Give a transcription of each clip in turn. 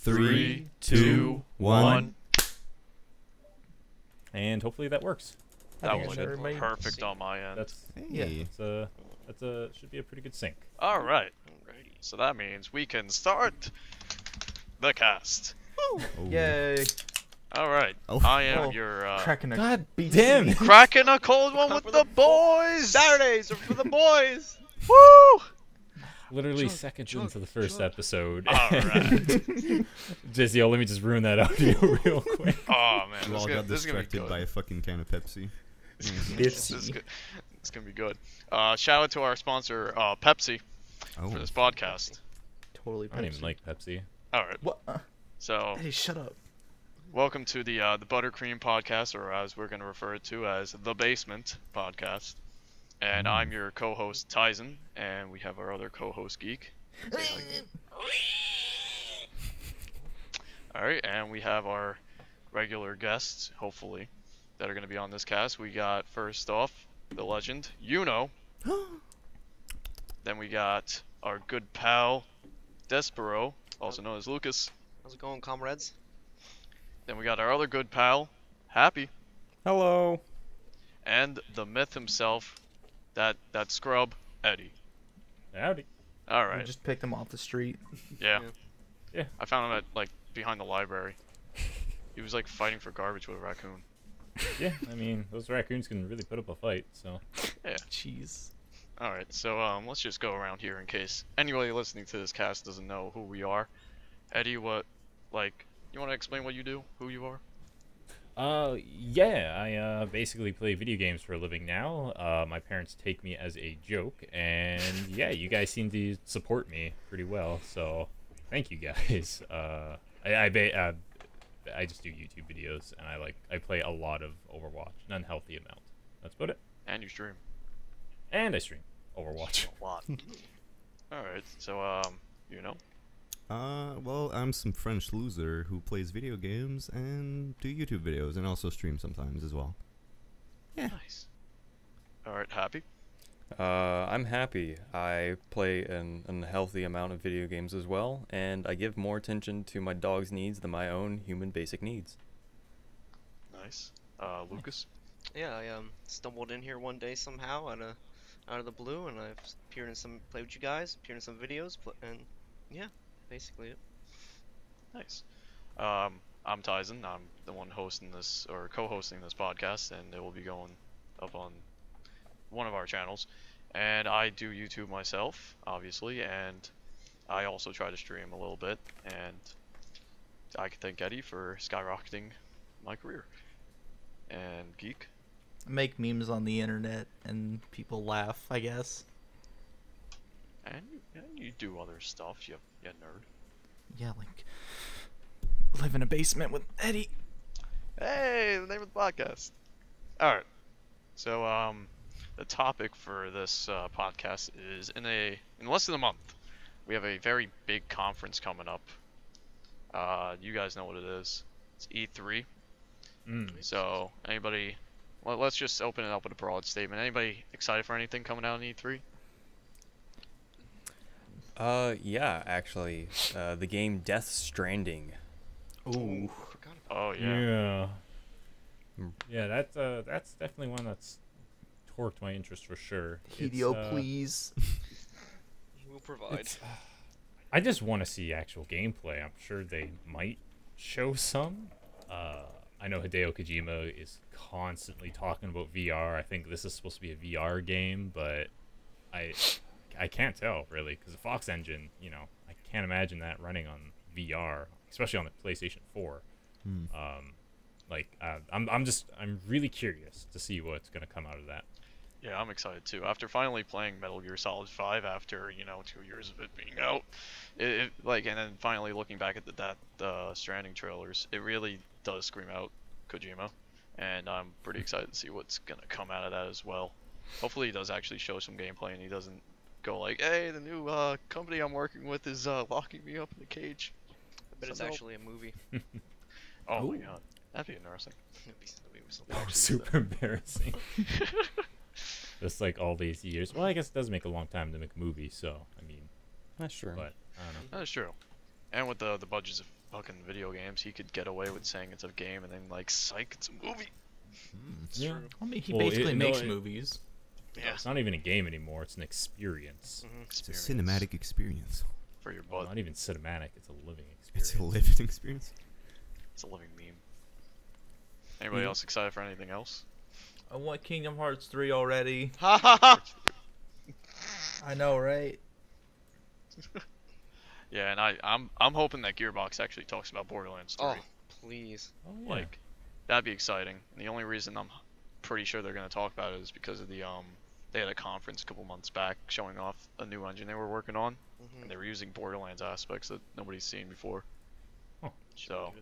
3, 2, 1. And hopefully that works. That was perfect on my end. Should be a pretty good sync. All right. So that means we can start the cast. Oh. Yay! All right. Oh. I am your cracking a God damn! cracking a cold one with the boys. Saturdays are for the boys. Woo! Literally seconds into the first episode. All right. Just let me just ruin that audio real quick. Oh man, You all got this is gonna be distracted good. by a fucking can of Pepsi. This is good. It's gonna be good. Shout out to our sponsor, Pepsi, for this podcast. Totally. I don't even like Pepsi. All right. What? So, Hey, shut up. welcome to the Buttercream podcast, or as we're gonna refer it to as the Basement podcast. And I'm your co-host Tizen, and we have our other co-host Geek. All right, and we have our regular guests, hopefully, that are gonna be on this cast. We got first off the legend Yun0. Then we got our good pal Dezpero, also known as Lucas. How's it going, comrades? Then we got our other good pal Happy, Hello. and the myth himself, that scrub Eddy. Howdy. All I right. just picked him off the street. Yeah. Yeah. I found him at like behind the library. He was like fighting for garbage with a raccoon. Yeah, I mean, those raccoons can really put up a fight, so. Yeah. Jeez. All right. So let's just go around here in case anybody listening to this cast doesn't know who we are. Eddy, you want to explain what you do, who you are? Yeah, I basically play video games for a living now. My parents take me as a joke, and yeah, you guys seem to support me pretty well, so thank you guys. I just do YouTube videos, and I play a lot of Overwatch, an unhealthy amount. That's about it. And you stream. And I stream Overwatch. A lot. All right. So you know. Well, I'm some French loser who plays video games and do YouTube videos and also stream sometimes as well. Yeah. Nice. All right, Happy. I'm happy. I play an unhealthy amount of video games as well, and I give more attention to my dog's needs than my own human basic needs. Nice. Lucas. Yeah, I stumbled in here one day somehow out of the blue, and I've appeared in played with you guys, appeared in some videos, and yeah, basically it. Nice. I'm Tizen. I'm the one hosting this or co-hosting this podcast, and it will be going up on one of our channels. And I do YouTube myself, obviously, and I also try to stream a little bit. And I can thank Eddy for skyrocketing my career. And Geek. I make memes on the internet and people laugh, I guess. And you do other stuff, you nerd. Yeah, like live in a basement with Eddie. Hey, the name of the podcast. All right. So the topic for this podcast is in less than a month, we have a very big conference coming up. You guys know what it is. It's E3. So anybody, well, let's just open it up with a broad statement. Anybody excited for anything coming out in E3? Yeah, actually, the game Death Stranding. Ooh. Oh yeah. Yeah, that's definitely one that's torqued my interest for sure. Hideo, please. We'll provide. I just want to see actual gameplay. I'm sure they might show some. I know Hideo Kojima is constantly talking about VR. I think this is supposed to be a VR game, but I can't tell really because the Fox engine, I can't imagine that running on VR, especially on the PlayStation 4. I'm really curious to see what's gonna come out of that. Yeah, I'm excited too. After finally playing Metal Gear Solid 5 after 2 years of it being out, and then finally looking back at that Stranding trailers, it really does scream out Kojima, and I'm pretty excited to see what's gonna come out of that as well. Hopefully, he does actually show some gameplay, and he doesn't go like, "Hey, the new company I'm working with is locking me up in a cage." But it's actually a movie. Oh my god, that'd be interesting. Super embarrassing. Just like all these years. Well, I guess it does make a long time to make a movie, so I mean, That's true. but I don't know. That's true. And with the budgets fucking video games, he could get away with saying it's a game and then like, psych, it's a movie. Yeah. I mean, he Well, basically makes it- movies. Yeah, It's not even a game anymore. It's an experience. It's a cinematic experience. for your Well, butt. not even cinematic. It's a living experience. It's a living experience. It's a living meme. Anybody else excited for anything else? I want Kingdom Hearts 3 already. Ha ha ha! I know, right? Yeah, and I'm hoping that Gearbox actually talks about Borderlands 3. Oh, please. Oh, yeah. Like, that'd be exciting. And the only reason I'm pretty sure they're gonna talk about it is because of the they had a conference a couple months back showing off a new engine they were working on, Mhm. and they were using Borderlands aspects that nobody's seen before. Huh. So,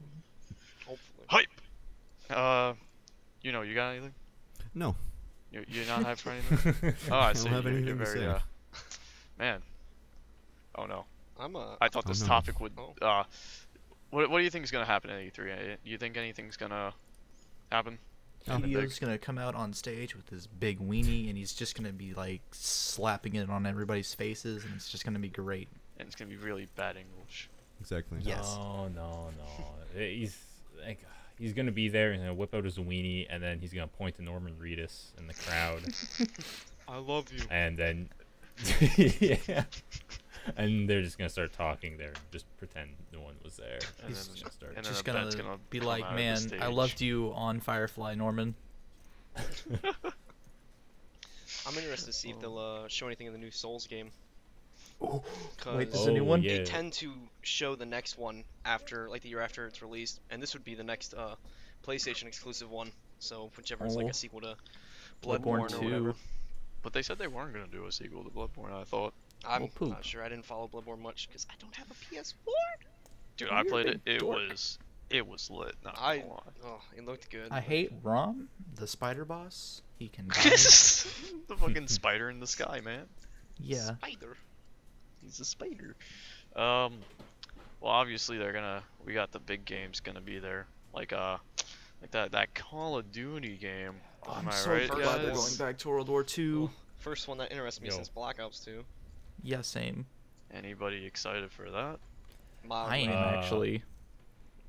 Hopefully. hype. You know, you got anything? No. You're not hyped for anything? Oh, I see. don't have You're anything to very, say. man. Oh no. I'm a. I thought Oh, this no. topic would. Oh. What do you think is gonna happen at E3? You think anything's gonna happen? Anything big? Hidio's gonna come out on stage with his big weenie, and he's just gonna be like slapping it on everybody's faces, and it's just gonna be great. And it's gonna be really bad English. Exactly. Yes. No. He's gonna be there and he'll whip out his weenie, and then he's gonna point to Norman Reedus in the crowd, I love you. and then yeah, and they're just gonna start talking there, just pretend no one was there. And He's then- just gonna start. and then Just the bed's gonna gonna be come like, out of the man, I stage." loved you on Firefly, Norman. I'm interested to see if they'll show anything in the new Souls game. Wait, there's Because a new one? yeah. they tend to show the next one after, like the year after it's released, and this would be the next PlayStation exclusive one. So whichever is like Oh. a sequel to Bloodborne Bloodborne or 2. whatever. But they said they weren't gonna do a sequel to Bloodborne. I thought. I'm Well, poop. not sure. I didn't follow Bloodborne much because I don't have a PS4. Dude, You're I a played big it. dork. It was lit. Not I gonna lie. oh, it looked good. I hate Rom, the spider boss. He can die. The fucking spider in the sky, man. Yeah. Spider. He's a spider. Well, obviously we got the big games gonna be there, like that Call of Duty game. Am I right, guys? back to World War II. First one that interests me Yo. since Black Ops 2. Yeah, same. Anybody excited for that? I am Uh, actually.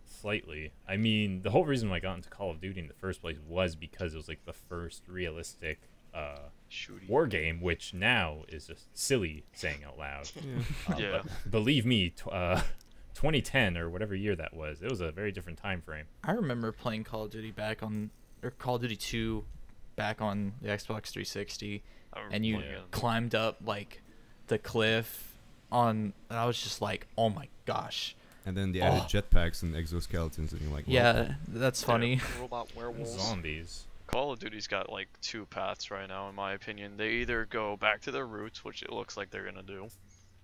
Slightly. I mean, the whole reason why I got into Call of Duty in the first place was because it was like the first realistic Shooty. war game, which now is just silly saying out loud. Yeah. But believe me, 2010 or whatever year that was, it was a very different time frame. I remember playing Call of Duty or Call of Duty 2 back on the Xbox 360, I remember and you playing it. climbed up like the cliff and I was just like, oh my gosh. And then they added jetpacks and exoskeletons, and you're like, well, Yeah, that's funny. Robot werewolves. Zombies. Call of Duty's got like two paths right now, in my opinion. They either go back to their roots, which it looks like they're gonna do,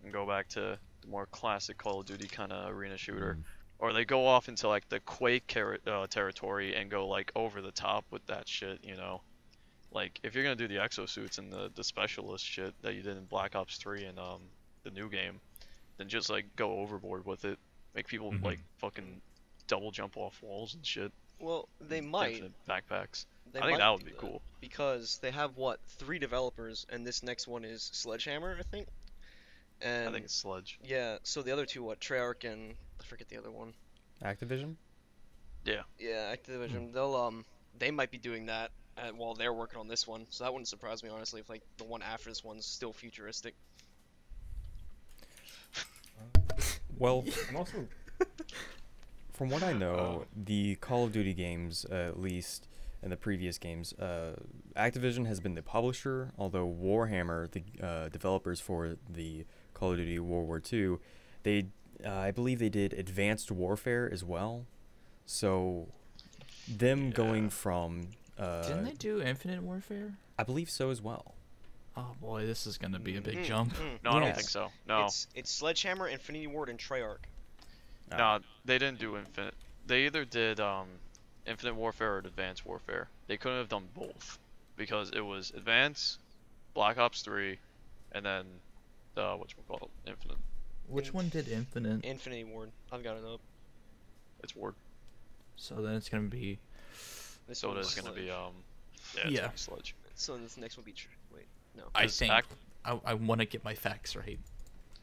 and go back to the more classic Call of Duty kind of arena shooter, or they go off into like the Quake territory and go like over the top with that shit, you know. Like if you're gonna do the exosuits and the specialist shit that you did in Black Ops 3 and the new game, then just like go overboard with it. Make people like fucking double jump off walls and shit. Well, they might. Infinite backpacks. They I think might that would do be cool. Because they have what 3 developers, and this next one is Sledgehammer, I think. And I think it's Sludge. yeah, so the other two, what Treyarch and I forget the other one. Activision? Yeah, Activision. They might be doing that while they're working on this one. So that wouldn't surprise me honestly if like the one after this one's still futuristic. Well, I'm also from what I know, the Call of Duty games, at least in the previous games, Activision has been the publisher, although Warhammer, the developers for the Call of Duty World War II, I believe they did Advanced Warfare as well. So, them going from... Didn't they do Infinite Warfare? I believe so as well. Oh boy, this is gonna be a big jump. No, I don't Yes. think so. No, It's Sledgehammer, Infinity Ward, and Treyarch. no, they didn't do Infinite. They either did Infinite Warfare or Advanced Warfare. They couldn't have done both because it was Advanced, Black Ops 3, and then whatchamacallit, Infinite. Which one did Infinite? Infinity Ward. I've got it up. It's Ward. So then it's gonna be. This So it one's is gonna be Sludge. it's Yeah. gonna be Sludge. So this next one will be wait, no. I 'Cause think. Act- I want to get my facts right.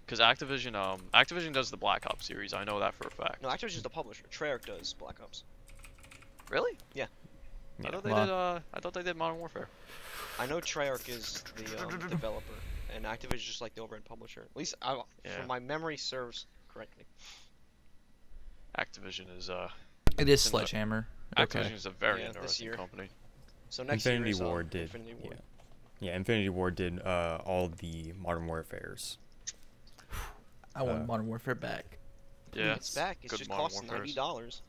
Because Activision does the Black Ops series. I know that for a fact. No, Activision's the publisher. Treyarch does Black Ops. Really? Yeah. I thought they Well- did. I thought they did Modern Warfare. I know Treyarch is the developer, and Activision is just like the overhead publisher. At least, Yeah. from my memory serves correctly. Activision is It is in the- Sledgehammer. Activision Okay. is a very Yeah, this interesting year. company. So next Infinity year is, Ward did. Infinity Ward. Yeah, Infinity Ward did all the Modern Warfares. I want Uh, Modern Warfare back. Yeah, It's back. It good just Modern costs Warfares. $90.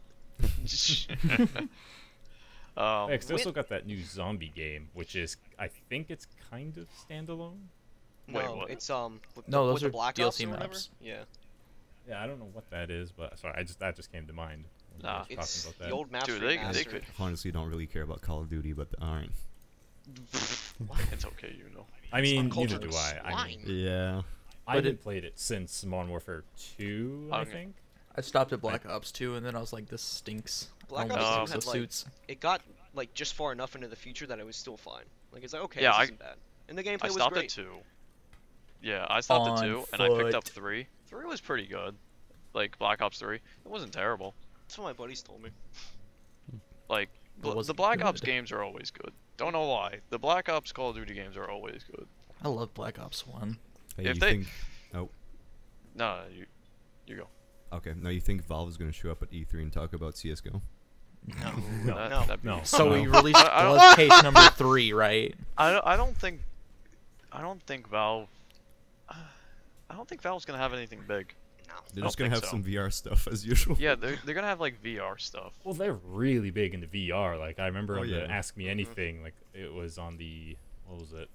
Next, they Wait. also got that new zombie game, which is, I think it's kind of standalone. Wait, No, what? it's with No, the, those with the are Black Ops DLC or whatever. maps. Yeah, Yeah, I don't know what that is, but sorry, that just came to mind. when I Nah. was talking it's about the that. old maps Dude, remastered. they could. Honestly, don't really care about Call of Duty, but alright. It's okay, you know. I mean, It's neither uncultured do I. mean, swine. Yeah. I But haven't played it since Modern Warfare 2, I Okay. think. I stopped at Black Ops 2, and then I was like, this stinks. Black I don't Ops want 2 those had, like, suits. It got like just far enough into the future that it was still fine. Like it's like okay, Yeah, this isn't bad, and the gameplay I was stopped great. at 2. Yeah, I stopped at On 2, and I picked up foot. 3. 3 was pretty good. Like Black Ops 3, it wasn't terrible. That's what my buddies told me. Like It wasn't the Black Ops good. games are always good. Don't know why. The Black Ops Call of Duty games are always good. I love Black Ops 1. Hey, If you they- think... Oh, No, you go. okay. Now you think Valve is going to show up at E3 and talk about CSGO? No, That'd be- no. So we No. released I don't- Blood Case number 3, right? I don't think Valve. I don't think Valve's gonna have anything big. No. They're don't just going to think have so. some VR stuff as usual. Yeah, they're gonna have like VR stuff. Well, they're really big into VR. Like, I remember Oh, on yeah. the Ask Me Anything, like, it was on the, what was it?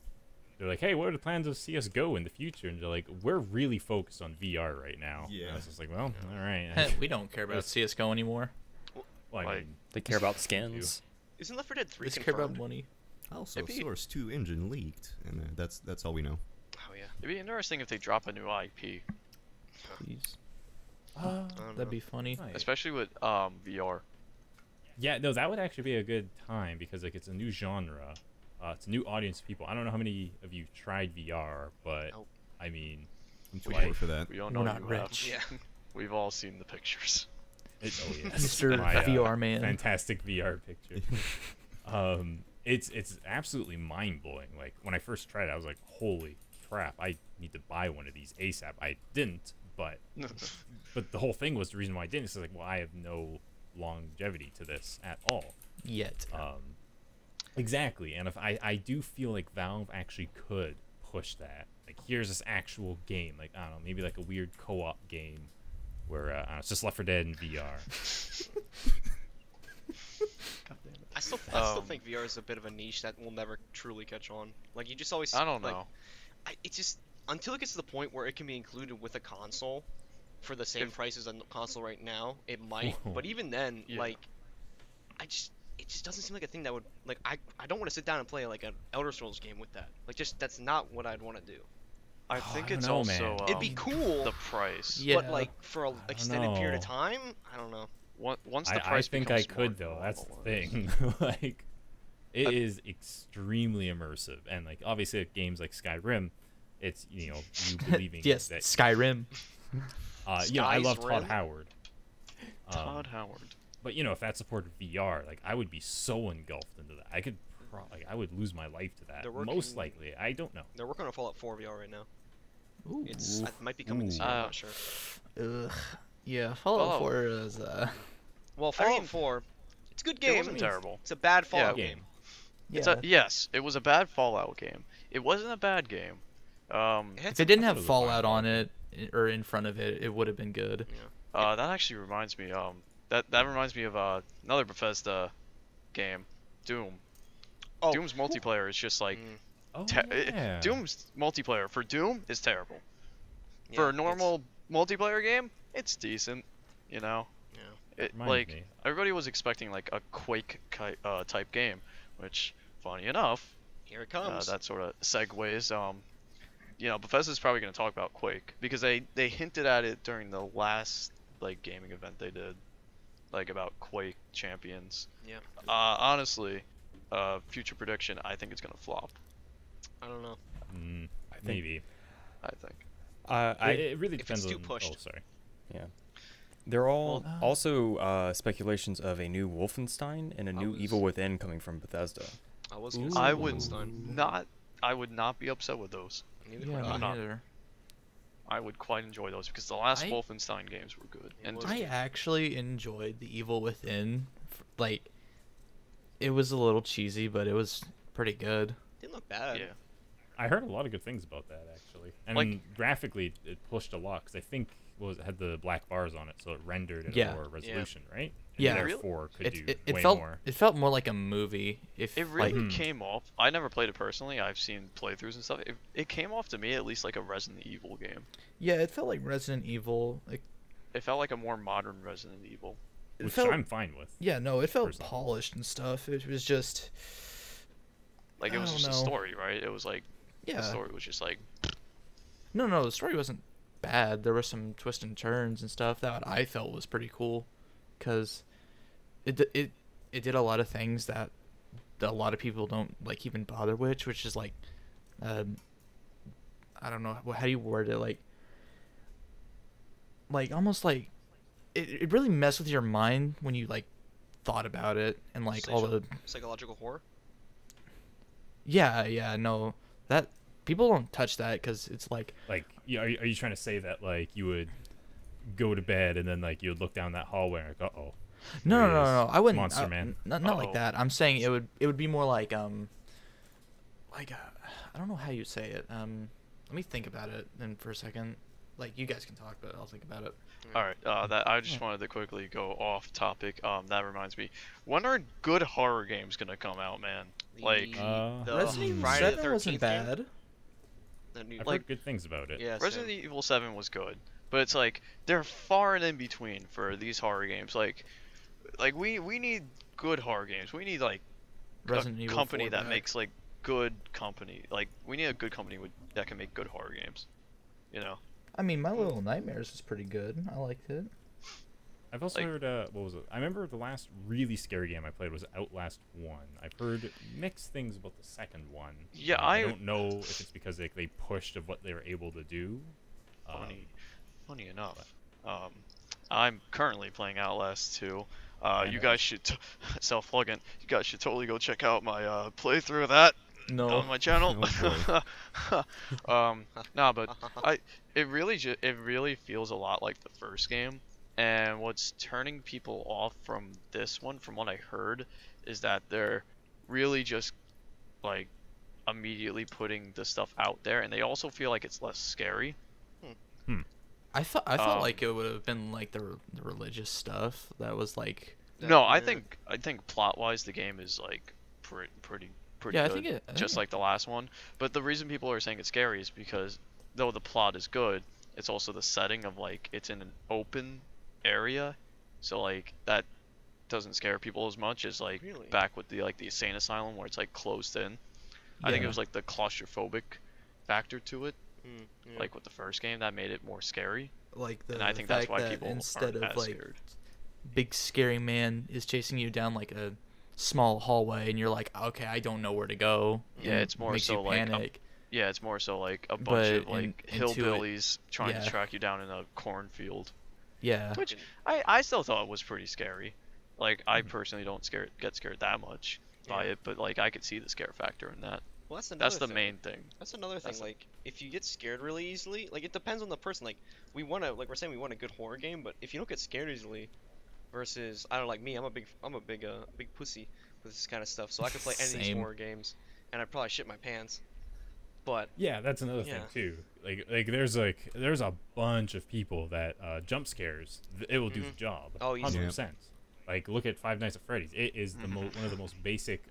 They're like, hey, what are the plans of CSGO in the future? And they're like, we're really focused on VR right now. And Yeah. I was just like, well, all right. We don't care about CSGO anymore. Well, I Like, mean, They care about skins. Isn't Left 4 Dead 3 We just care about confirmed? money. Also, It'd be- Source 2 engine leaked, and that's all we know. Oh yeah. It'd be interesting if they drop a new IP, Please. I don't That'd know. be funny. nice. especially with VR. Yeah, no, that would actually be a good time because, like, it's a new genre. It's a new audience of people. I don't know how many of you tried VR, but, Nope. I mean, I'm too Like- poor for that. We don't We're know not you have. rich. Yeah. We've all seen the pictures. oh, yes. Mr. My, VR man. Fantastic VR picture. It's absolutely mind blowing. Like when I first tried it, I was like, "Holy crap! I need to buy one of these ASAP." I didn't, but the whole thing was the reason why I didn't. It's like, well, I have no longevity to this at all. Yet. Exactly, and if I do feel like Valve actually could push that. Like, here's this actual game. Like, I don't know, maybe like a weird co-op game where I don't know, it's just Left 4 Dead in VR. I still think VR is a bit of a niche that will never truly catch on. Like you just always. I don't like, know. It's just until it gets to the point where it can be included with a console for the same If- price as a console right now, it might. But even then, Yeah. like, it just doesn't seem like a thing that would like. I don't want to sit down and play like an Elder Scrolls game with that. Like, just that's not what I'd want to do. I think I don't it's know, also man. It'd be cool, the price. Yeah. but like for an extended period of know. time, I don't know. Once the I price think I becomes could more though. That's the normalized. thing. Like, it is extremely immersive, and like obviously at games like Skyrim, it's you believing Yes, that. Skyrim. I love Todd Rim? Howard. Todd Howard. But if that supported VR, like I would be so engulfed into that. I could, I would lose my life to that. They're Most working- likely, I don't know. They're working on Fallout 4 VR right now. Ooh. It might be coming soon. Ooh. I'm not sure. Ugh. Yeah, Fallout Fallout. 4 is Well, I mean, Fallout 4, it's a good It game. wasn't terrible. It's a bad Fallout Yeah. game. yeah. Yes, it was a bad Fallout game. It wasn't a bad game. It had If it didn't I have thought it was Fallout fine. on it or in front of it, it would have been good. That actually reminds me. That reminds me of another Bethesda game, Doom. Oh. Doom's multiplayer is just like Oh, yeah. Doom's multiplayer for Doom is terrible. Yeah, For a it's- normal multiplayer game, it's decent. You know. Yeah. It, Reminds like me. everybody was expecting like a Quake type game, which, funny enough, Here it comes. that sort of segues. Bethesda's probably going to talk about Quake because they hinted at it during the last like gaming event they did, like about Quake Champions. Yeah. Honestly, future prediction, I think it's going to flop. I don't know. Mm, I think- maybe. I think. It really if depends it's too on. pushed. Oh, sorry. Yeah. There are all also speculations of a new Wolfenstein and a new Evil Within coming from Bethesda. I was gonna say I would Wolfenstein. not be upset with those. Neither Yeah, would me I. not. neither. I would quite enjoy those because the last I- Wolfenstein games were good. It And was. I actually enjoyed the Evil Within. Like, it was a little cheesy, but it was pretty good. Didn't look bad. yeah, I heard a lot of good things about that actually. I Like- mean, graphically, it pushed a lot because I think it had the black bars on it, so it rendered at Yeah. a lower resolution, right? Yeah. And therefore could do It way felt more. it felt more like a movie. If it really like, came off. I never played it personally. I've seen playthroughs and stuff. It came off to me at least like a Resident Evil game. yeah, it felt like Resident Evil. Like It felt like a more modern Resident Evil. it Which felt, I'm fine with. yeah, no, it felt personally. polished and stuff. It was just Like it I was don't just a know. story, right? It was like the yeah. story was just like No, the story wasn't bad. There were some twists and turns and stuff that I felt was pretty cool, because it did a lot of things that a lot of people don't like even bother with, which is like, I don't know how do you word it, like almost like it really messed with your mind when you like thought about it, and like all the Psychological horror. yeah no, that people don't touch that because it's like Like, are you trying to say that like you would go to bed and then like you would look down that hallway and like, uh-oh. no, there he is, I wouldn't. Monster Man. Not like Uh-oh. that. I'm saying it would be more like I don't know how you say it. Let me think about it then for a second. Like, you guys can talk, but I'll think about it. all right. That I just wanted to quickly go off topic. That reminds me. When are good horror games gonna come out, man? Like The Resident Evil Friday the 7 wasn't 13th game? bad. The new, I've Like- heard good things about it. yeah, Resident same. Evil 7 was good, but it's like they're far and in between for these horror games. Like we need good horror games. We need like Resident a Evil company 4 that back. makes like good company. Like we need a good company that can make good horror games. You know. I mean, My Little Nightmares is pretty good. I liked it. I've also Like- heard, what was it? I remember the last really scary game I played was Outlast 1. I've heard mixed things about the second one. Yeah, I don't know if it's because they pushed of what they were able to do. Funny enough, I'm currently playing Outlast 2. You know. guys should self-plugin. You guys should totally go check out my playthrough of that No. on my channel. Oh, Nah, but it really feels a lot like the first game. And what's turning people off from this one, from what I heard, is that they're really just like immediately putting the stuff out there, and they also feel like it's less scary. I felt Um, like it would have been like the religious stuff that was like. No, I Yeah. think plot-wise the game is like pretty Yeah, I good, think it- I just think like the last one. But the reason people are saying it's scary is because though the plot is good, it's also the setting of like it's in an open area, so like that doesn't scare people as much as like Really? back with the insane asylum where it's like closed in. I think it Yeah. was like the claustrophobic factor to it, Yeah. like with the first game, that made it more scary. Like the And I think that's fact why that people instead aren't of as like scared. big scary man is chasing you down like a small hallway and you're like, okay, I don't know where to go. Yeah, and it's more makes so you like panic. Yeah, it's more so like a bunch But of like into it- hillbillies trying yeah. to track you down in a cornfield. Yeah. Which I still thought was pretty scary. Like I personally don't get scared that much by Yeah. it, but like I could see the scare factor in that. Well, that's another That's the thing. main thing. That's another thing. That's- Like, if you get scared really easily, like it depends on the person. Like, we want to, like we're saying, we want a good horror game, but if you don't get scared easily, versus I don't know, like me, I'm a big pussy with this kind of stuff, so I could play any of these Same. horror games, and I'd probably shit my pants. But Yeah, that's another Yeah. thing too. Like there's a bunch of people that jump scares. It will do the job. Oh, easy. 100%. Like look at Five Nights at Freddy's. It is the one of the most basic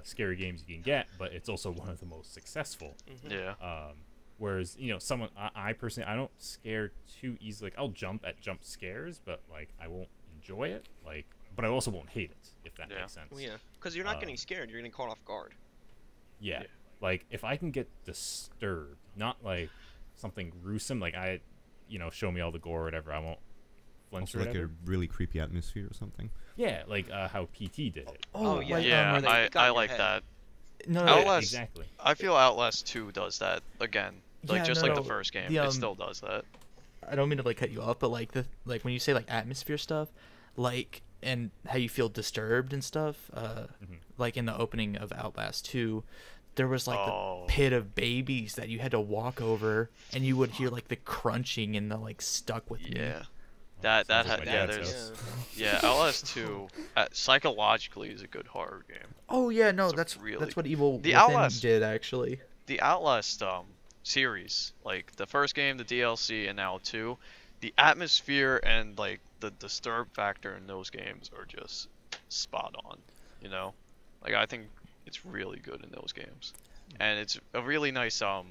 scary games you can get, but it's also one of the most successful. Yeah. Whereas someone I personally I don't scare too easily. Like I'll jump at jump scares, but like I won't enjoy it. Like, but I also won't hate it if that Yeah. makes sense. well, yeah, because you're not Uh, getting scared, you're getting caught off guard. Yeah. Yeah. Like if I can get disturbed, not like something gruesome, like show me all the gore or whatever, I won't flinch Also or like whatever. a really creepy atmosphere or something. Yeah, like how PT did it. Oh, yeah. like, Yeah, where they got I in your like head. that. No, Yeah, Outlast- exactly. I feel Outlast 2 does that again. Like Yeah, just no, like the no, first game, the, it still does that. I don't mean to like cut you off, but like when you say like atmosphere stuff, like and how you feel disturbed and stuff, like in the opening of Outlast 2, there was like Oh. the pit of babies that you had to walk over, and you would hear like the crunching and the like stuck with me. Yeah. That Sounds like had my yeah, dad's there's house. yeah, Outlast 2 psychologically is a good horror game. Oh yeah, no, It's a that's really- what Evil The Within Outlast- did actually. The Outlast series, like the first game, the DLC, and now 2, the atmosphere and like the disturb factor in those games are just spot on. You know, like I think it's really good in those games, and it's a really nice how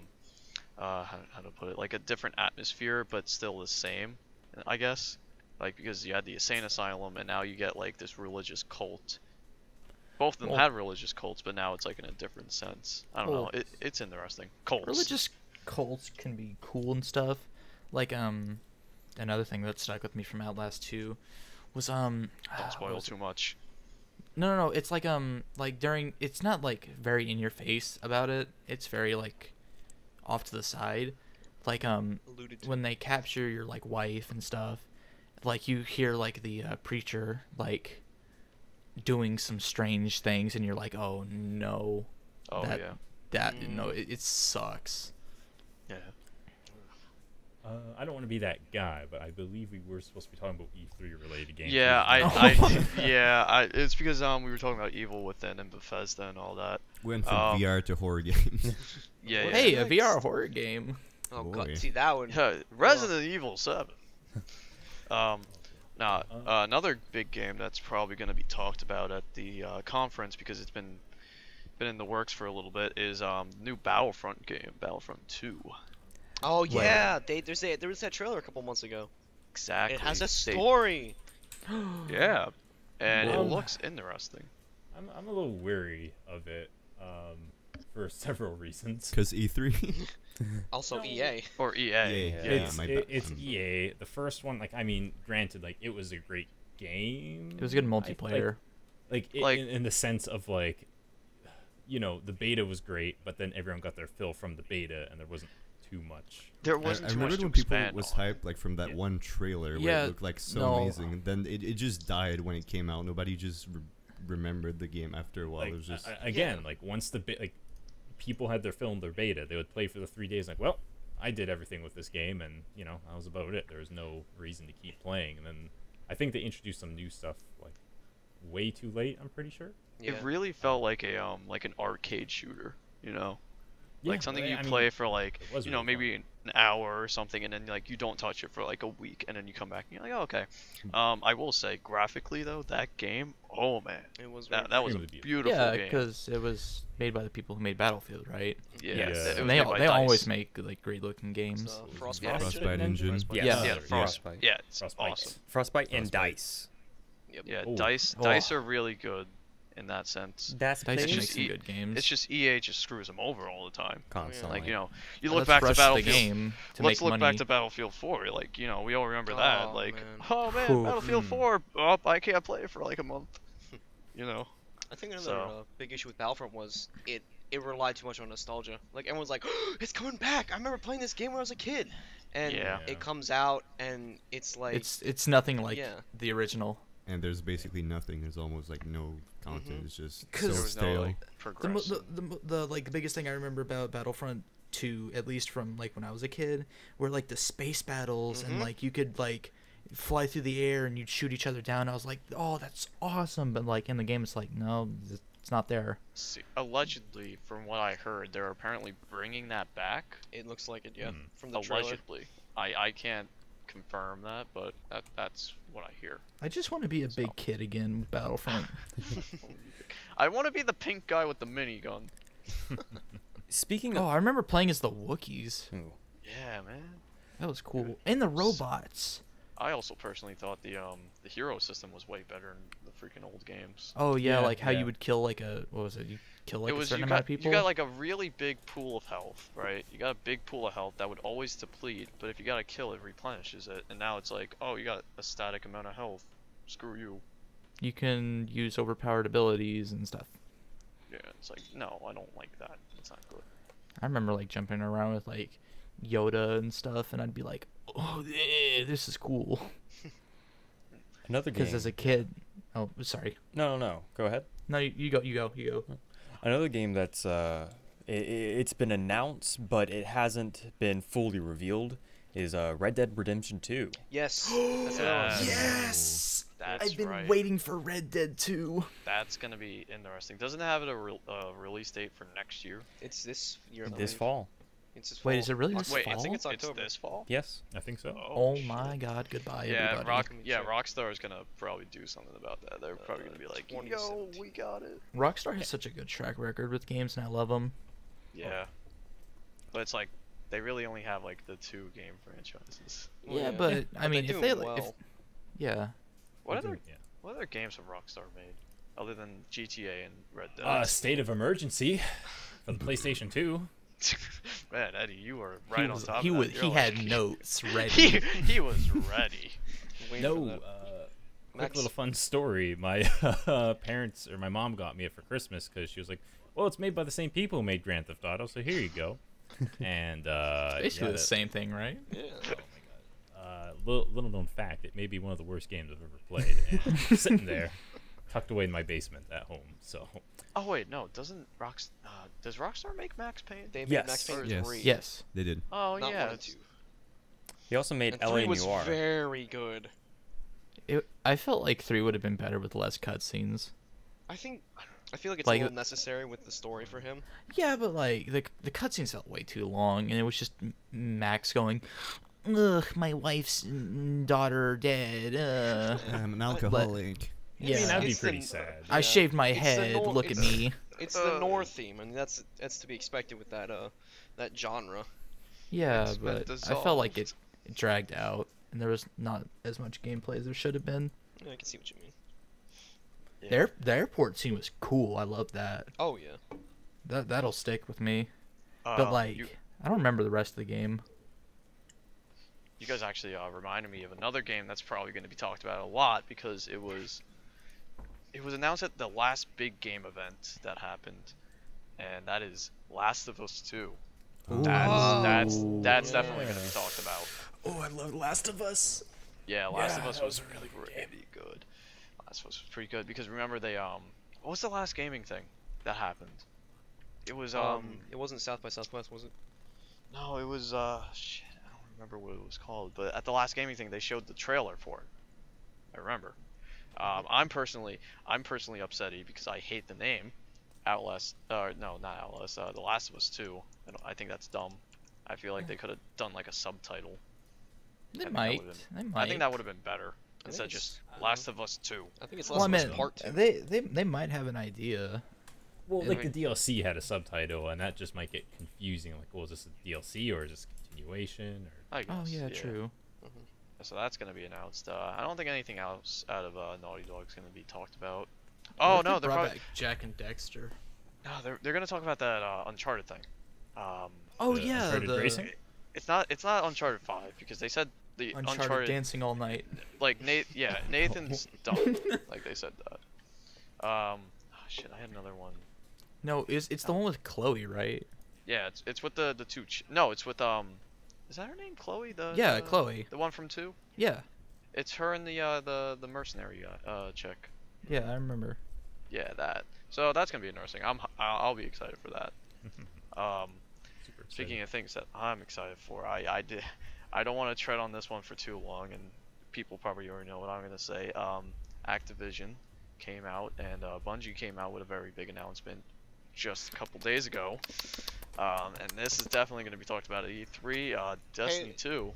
to put it, like a different atmosphere, but still the same, I guess. Like because you had the insane asylum, and now you get like this religious cult. Both of them Well- had religious cults, but now it's like in a different sense. I don't know. Well, It's interesting. Cults. Religious cults can be cool and stuff. Like another thing that stuck with me from Outlast 2 was Don't what spoil was it? too much. No, it's like during, it's not like very in your face about it. It's very like off to the side. Like Alluded to. when they capture your like wife and stuff, like you hear like the preacher like doing some strange things, and you're like, oh no, Oh that yeah. no, it sucks. Yeah. I don't want to be that guy, but I believe we were supposed to be talking about E3 related games. Yeah, recently. it's because we were talking about Evil Within and Bethesda and all that. Went from Um, VR to horror games. Yeah, yeah. Hey, a Next. VR horror game. Oh Boy. god, see that one. Yeah, Resident Evil 7. Another big game that's probably going to be talked about at the conference because it's been in the works for a little bit is new Battlefront game, Battlefront 2. Oh yeah, there was that trailer a couple months ago. Exactly. It has a They- story. Yeah, and Whoa. it looks interesting. I'm a little weary of it for several reasons. Because E3. Also No. EA. Or EA. Yeah, my bad. It's EA. The first one, like I mean, granted, like it was a great game. It was good I- multiplayer. Like Like- in the sense of like, you know, the beta was great, but then everyone got their fill from the beta, and there wasn't too much. There I wasn't too much remember to when people expand was on. hyped like from that Yeah. one trailer where Yeah, it looked like so no. amazing, and then it just died when it came out. Nobody just remembered the game after a while. Like It was just again, like once the like people had their fill in their beta, they would play for the 3 days. Like, well, I did everything with this game, and you know, that was about it. There was no reason to keep playing. And then I think they introduced some new stuff like way too late. I'm pretty sure. Yeah. It really felt like a like an arcade shooter, you know, like something I you mean, play for like it was you know really fun. maybe an hour or something, and then like you don't touch it for like a week, and then you come back and you're like, oh, okay. I will say graphically though, that game, oh man, It was that very was a Extremely beautiful Yeah, game. because it was made by the people who made Battlefield, right? Yeah, Yes. it was And made by they always DICE. make like great looking games. Frostbite. Frostbite engine. Yes. Yeah. Yeah, Frostbite. Yeah, it's Frostbite. awesome. Frostbite and Frostbite. Dice. Yeah, Ooh. Dice Oh. are really good in that sense. That's Dice It's can make just some E- good games. It's just EA just screws them over all the time. constantly. Like you know, you Let's look back to rush the Battlefield. game to Let's make look money. back to Battlefield 4. Like you know, we all remember that. Oh, Like, man. oh man, Ooh. Battlefield 4. Oh, I can't play it for like a month. You know. I think another So- big issue with Battlefront was it relied too much on nostalgia. Like everyone's like, it's coming back. I remember playing this game when I was a kid, and Yeah. it comes out and it's like it's nothing like Yeah. the original. and there's basically nothing. There's almost like no content. It's just 'Cause so There was no stale. like The, mo- progress. the like the biggest thing I remember about Battlefront 2, at least from like when I was a kid, were like the space battles and like you could like fly through the air and you'd shoot each other down. I was like, oh, that's awesome. But like in the game, it's like, no, it's not there. See, allegedly, from what I heard, they're apparently bringing that back. it looks like it. Yeah, Hmm. from the trailer. Allegedly, I can't confirm that, but that's what I hear. I just want to be a big kid again with Battlefront. I want to be the pink guy with the minigun. Speaking Oh, of, I remember playing as the Wookiees. Ooh. Yeah, man. That was cool. And the robots. I also personally thought the hero system was way better in the freaking old games. Oh yeah, Yeah, like how yeah. you would kill like a, what was it? You kill like It a was certain you amount got, of people. you got like a really big pool of health, right? You got a big pool of health that would always deplete, but if you got a kill, it replenishes it. And now it's like, oh, you got a static amount of health. Screw you. You can use overpowered abilities and stuff. Yeah, it's like, no, I don't like that. It's not good. I remember like jumping around with like Yoda and stuff, and I'd be like, oh, yeah, this is cool. Another game. Because as a kid, oh, sorry. No. Go ahead. No, you go. Another game that's it's been announced, but it hasn't been fully revealed, is Red Dead Redemption 2. Yes. That's what I was saying. Yes! That's I've been right. waiting for Red Dead 2. That's gonna be interesting. Doesn't it have a release date for next year? It's this year. I This believe. fall. It's this Wait, fall. is it really this Wait, fall? I think it's It's October. this fall? Yes. I think so. Oh shit. my god, goodbye, Yeah, everybody. Rockstar is gonna probably do something about that. They're probably gonna be like, yo, 2017. we got it. Rockstar has such a good track record with games, and I love them. Yeah. But it's like, they really only have like the 2 game franchises. Well, Yeah, yeah. but I mean, they if do they them like, well. yeah, What Yeah. other games have Rockstar made? Other than GTA and Red Dead? State of Emergency for the PlayStation 2. Man, Eddie, you were right on top he of that. was You're he had like- notes he, ready. he was ready. Waiting for No, that. quick Max. little fun story. My parents, or my mom, got me it for Christmas because she was like, well, it's made by the same people who made Grand Theft Auto, so here you go. And Basically yeah, the same thing, right? Yeah. little known fact, it may be one of the worst games I've ever played. And sitting there, tucked away in my basement at home. So Oh wait, no, does Rockstar make Max Payne? They made Yes. Max Payne Yes. 3. Yes. They did. Oh Not yeah. 1 and 2. He also made And LA 3 was Noire. very good. I felt like 3 would have been better with less cutscenes. I feel like it's Like- a little necessary with the story for him. Yeah, but like the cutscenes felt way too long, and it was just Max going, "Ugh, my wife's daughter dead." I'm an alcoholic. I mean, that'd be It's pretty the- sad. I yeah. shaved my It's the head. nor- Look at it's- me. It's the North theme, and that's to be expected with that genre. Yeah, It's been but I felt like it dragged out, and there was not as much gameplay as there should have been. Yeah, I can see what you mean. Yeah. The airport scene was cool. I love that. Oh yeah. That'll stick with me. But like, I don't remember the rest of the game. You guys actually reminded me of another game that's probably going to be talked about a lot because it was announced at the last big game event that happened, and that is Last of Us 2. That's definitely going to be talked about. Oh, I love Last of Us. Yeah, Last of Us that was was a really good pretty good. Last of Us was pretty good because remember they what was the last gaming thing that happened? It was It wasn't South by Southwest, was it? no, it was shit, I don't remember what it was called, but at the last gaming thing they showed the trailer for it. I remember. I'm personally upsetty because I hate the name Outlast. No, not Outlast. The Last of Us 2. I think that's dumb. I feel like they could have done like a subtitle. They think that might. would've They might. I think that would have been better instead of it's- just Last of Us 2. I think it's Well, Last I of Us mean, Part 2. they might have an idea. Well, Yeah, like like- the DLC had a subtitle, and that just might get confusing. Like, well, is this a DLC or is this a continuation? Or I guess. Oh yeah, true. So that's gonna be announced. I don't think anything else out of Naughty Dog is gonna be talked about. What Oh if no, they they're brought probably back Jack and Dexter. no, they're gonna talk about that Uncharted thing. Oh the yeah, Uncharted the Racing? It's not Uncharted 5 because they said the Uncharted Dancing All Night. like Nathan's dumb. Like they said that. Oh, shit, I had another one. No, it's the one with Chloe, right? Yeah, it's with the two. No, it's with is that her name? Chloe? Yeah, Chloe. The one from 2. Yeah, It's her and the mercenary chick. yeah, I remember. Yeah, that. So that's gonna be interesting. I'll be excited for that. super Speaking of things that I'm excited for, I don't want to tread on this one for too long, and people probably already know what I'm gonna say. Activision came out, and Bungie came out with a very big announcement just a couple days ago. And this is definitely gonna be talked about at E3. Destiny 2.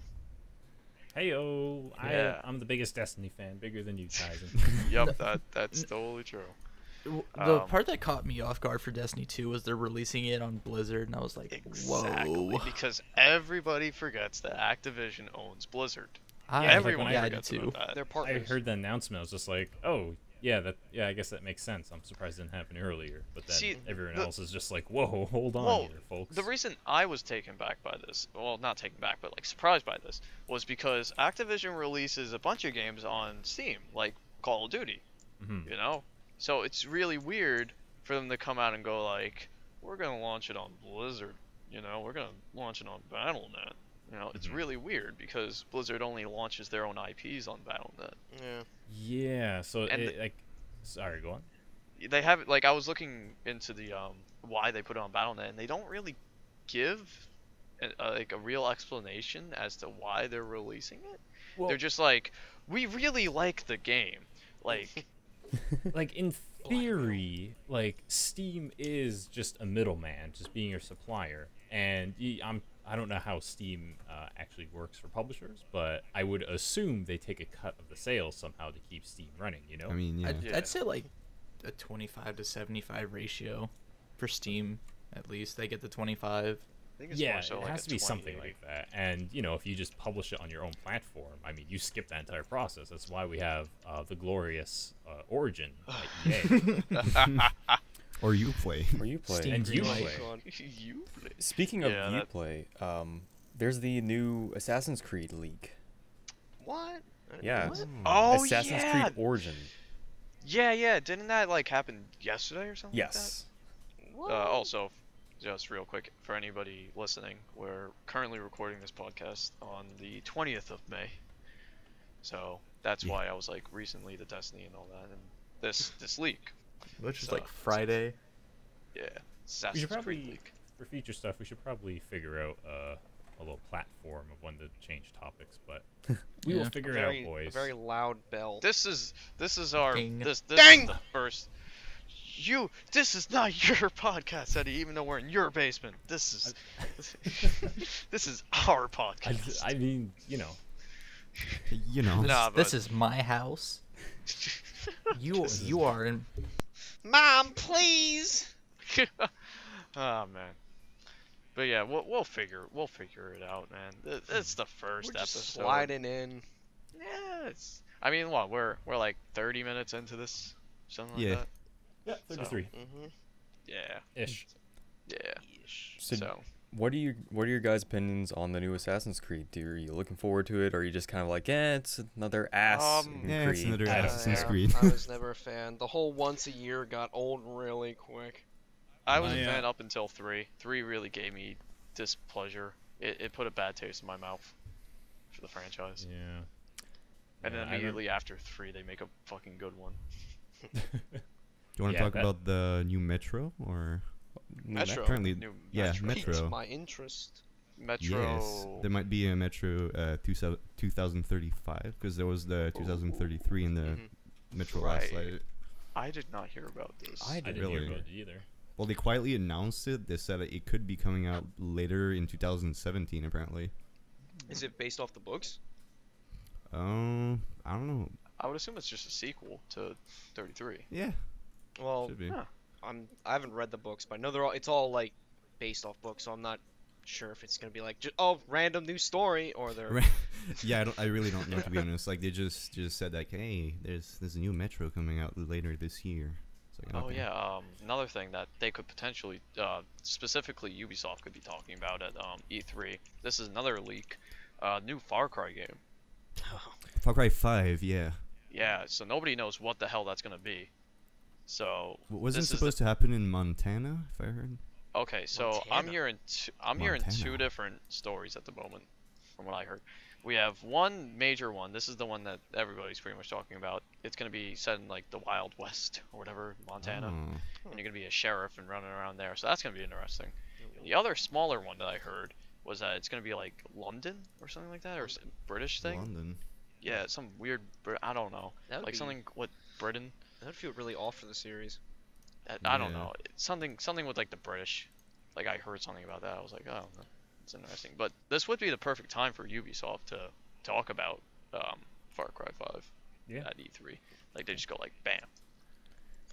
Heyo, Yeah. I'm the biggest Destiny fan, bigger than you, Tizen. Yep, that's totally true. The part that caught me off guard for Destiny 2 was they're releasing it on Blizzard, and I was like, Exactly, whoa. because everybody forgets that Activision owns Blizzard. I, Everyone like when I did forgets too. about that. They're I partners. heard the announcement. I was just like, oh, yeah, I guess that makes sense. I'm surprised it didn't happen earlier. But then See, everyone the- else is just like, whoa, hold on Well, here, folks. The reason I was taken back by this, well, not taken back, but like surprised by this, was because Activision releases a bunch of games on Steam, like Call of Duty, Mhm. you know? So it's really weird for them to come out and go like, we're gonna launch it on Blizzard you know, we're gonna launch it on BattleNet. You know, it's really weird because Blizzard only launches their own IPs on BattleNet. Yeah. Yeah. So And like, sorry, go on. They have like I was looking into the why they put it on BattleNet, and they don't really give like a real explanation as to why they're releasing it. Well, They're just like, we really like the game, like. like in theory, like Steam is just a middleman, just being your supplier, and I don't know how Steam actually works for publishers, but I would assume they take a cut of the sales somehow to keep Steam running. You know? I mean, yeah. I'd say like a 25 to 75 ratio for Steam. At least they get the 25. I think it's yeah, more so it like has a to be 20, something maybe. like that. And you know, if you just publish it on your own platform, I mean, you skip that entire process. That's why we have the glorious Origin at EA. Or you play. Or you play. Steam And you Greenlight. play. God. You play. Speaking of Yeah, that- Uplay, there's the new Assassin's Creed leak. What? Yeah. What? Oh Assassin's yeah. Creed Origin. Yeah. Didn't that like happen yesterday or something? Yes. What? Also, just real quick for anybody listening, we're currently recording this podcast on the 20th of May. So that's why I was like recently the Destiny and all that, and this leak. Which is So, like Friday. Yeah. We Assassin's should Creed probably, leak. for future stuff, we should probably figure out a little platform of when to change topics, but we will Yeah. figure a very, it out, boys. A very loud bell. This is our Ding. this Ding! is the first. This is not your podcast, Eddie. Even though we're in your basement, this is this is our podcast. I mean, you know, You know. Nah, This but- is my house. You are in. Mom, please. Oh man. But yeah, we'll figure it out, man. It's the first We're just episode. sliding in. Yeah, it's. I mean, what we're like 30 minutes into this, something like Yeah. that. yeah, 33 Mm-hmm. Yeah, ish. yeah. So, So what are your guys' opinions on the new Assassin's Creed? Are you looking forward to it, or are you just kind of like, it's another ass Yeah, it's Creed? another I don't Assassin's care. Creed. I was never a fan. The whole once a year got old really quick. I was Oh, a yeah. fan up until 3. 3 really gave me displeasure. It put a bad taste in my mouth for the franchise. Yeah. And Yeah, then I immediately after 3, they make a fucking good one. Do you want to Yeah, talk that- about the new Metro or Metro. currently? New Yeah, Metro. Metro. Piqued my interest. Metro. Yes, there might be a Metro 2035 because there was the 2033 in the Mhm. Metro Right. last night. I did not hear about this. I I didn't didn't hear really. about it either. Well, they quietly announced it. They said that it could be coming out later in 2017, apparently. Is it based off the books? I don't know. I would assume it's just a sequel to 33. Yeah, Well, should be. Huh. I haven't read the books, but I know it's all like based off books, so I'm not sure if it's gonna be like random new story or they're Yeah, I really don't know, to be honest. Like they just said like, hey, there's a new Metro coming out later this year. It's like, Oh okay. yeah, another thing that they could potentially, specifically Ubisoft could be talking about at E3. This is another leak. New Far Cry game. Far Cry 5, yeah. Yeah, so nobody knows what the hell that's gonna be. So Wasn't it this is supposed to happen in Montana, if I heard? Okay, so I'm Montana. hearing two Montana. different stories at the moment, from what I heard. We have one major one. This is the one that everybody's pretty much talking about. It's gonna be set in like the Wild West or whatever, Montana, Oh. and you're gonna be a sheriff and running around there. So that's gonna be interesting. The other smaller one that I heard was that it's gonna be like London or something like that, or some British thing. London. Yeah, some weird. I don't know. That would Like be- something with Britain. That'd feel really off for the series. I don't Yeah. know. Something with like the British. Like I heard something about that. I was like, oh, that's interesting. But this would be the perfect time for Ubisoft to talk about Far Cry 5 Yeah. at E3. Like they just go like, bam.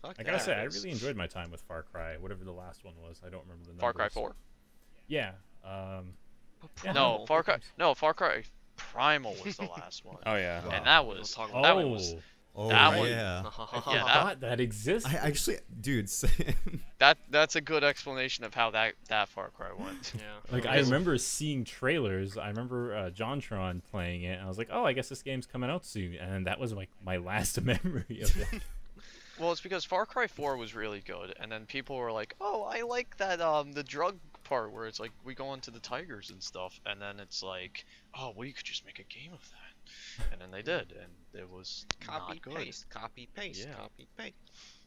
Fuck I gotta that. say, I really enjoyed my time with Far Cry, whatever the last one was. I don't remember the numbers. Far Cry 4. Yeah. Yeah, No, no, Far Cry Primal was the last one. Oh yeah. Wow. And that was talk Oh, that one was Oh, That one- yeah. I Yeah, forgot that exists. I actually, dude, that's a good explanation of how that Far Cry went. Yeah. Like I remember seeing trailers. I remember JonTron playing it, and I was like, "Oh, I guess this game's coming out soon." And that was like my last memory of it. Well, it's because Far Cry 4 was really good, and then people were like, "Oh, I like that the drug part where it's like we go into the Tigers and stuff, and then it's like, oh, well, you could just make a game of that, and then they did, and it was Copy not good. paste, copy paste, Yeah. copy paste.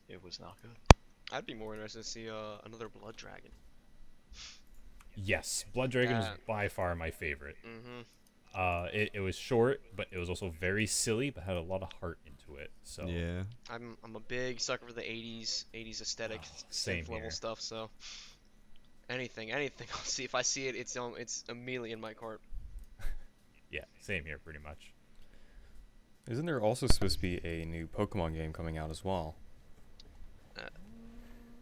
It was not good. I'd be more interested to see another Blood Dragon. Yes, Blood Dragon was That- by far my favorite. Mm-hmm. It was short, but it was also very silly, but had a lot of heart into it. So Yeah. I'm a big sucker for the 80s aesthetic, same level here. stuff. So anything I'll see. If I see it, it's immediately in my cart. yeah, same here, pretty much. Isn't there also supposed to be a new Pokemon game coming out as well?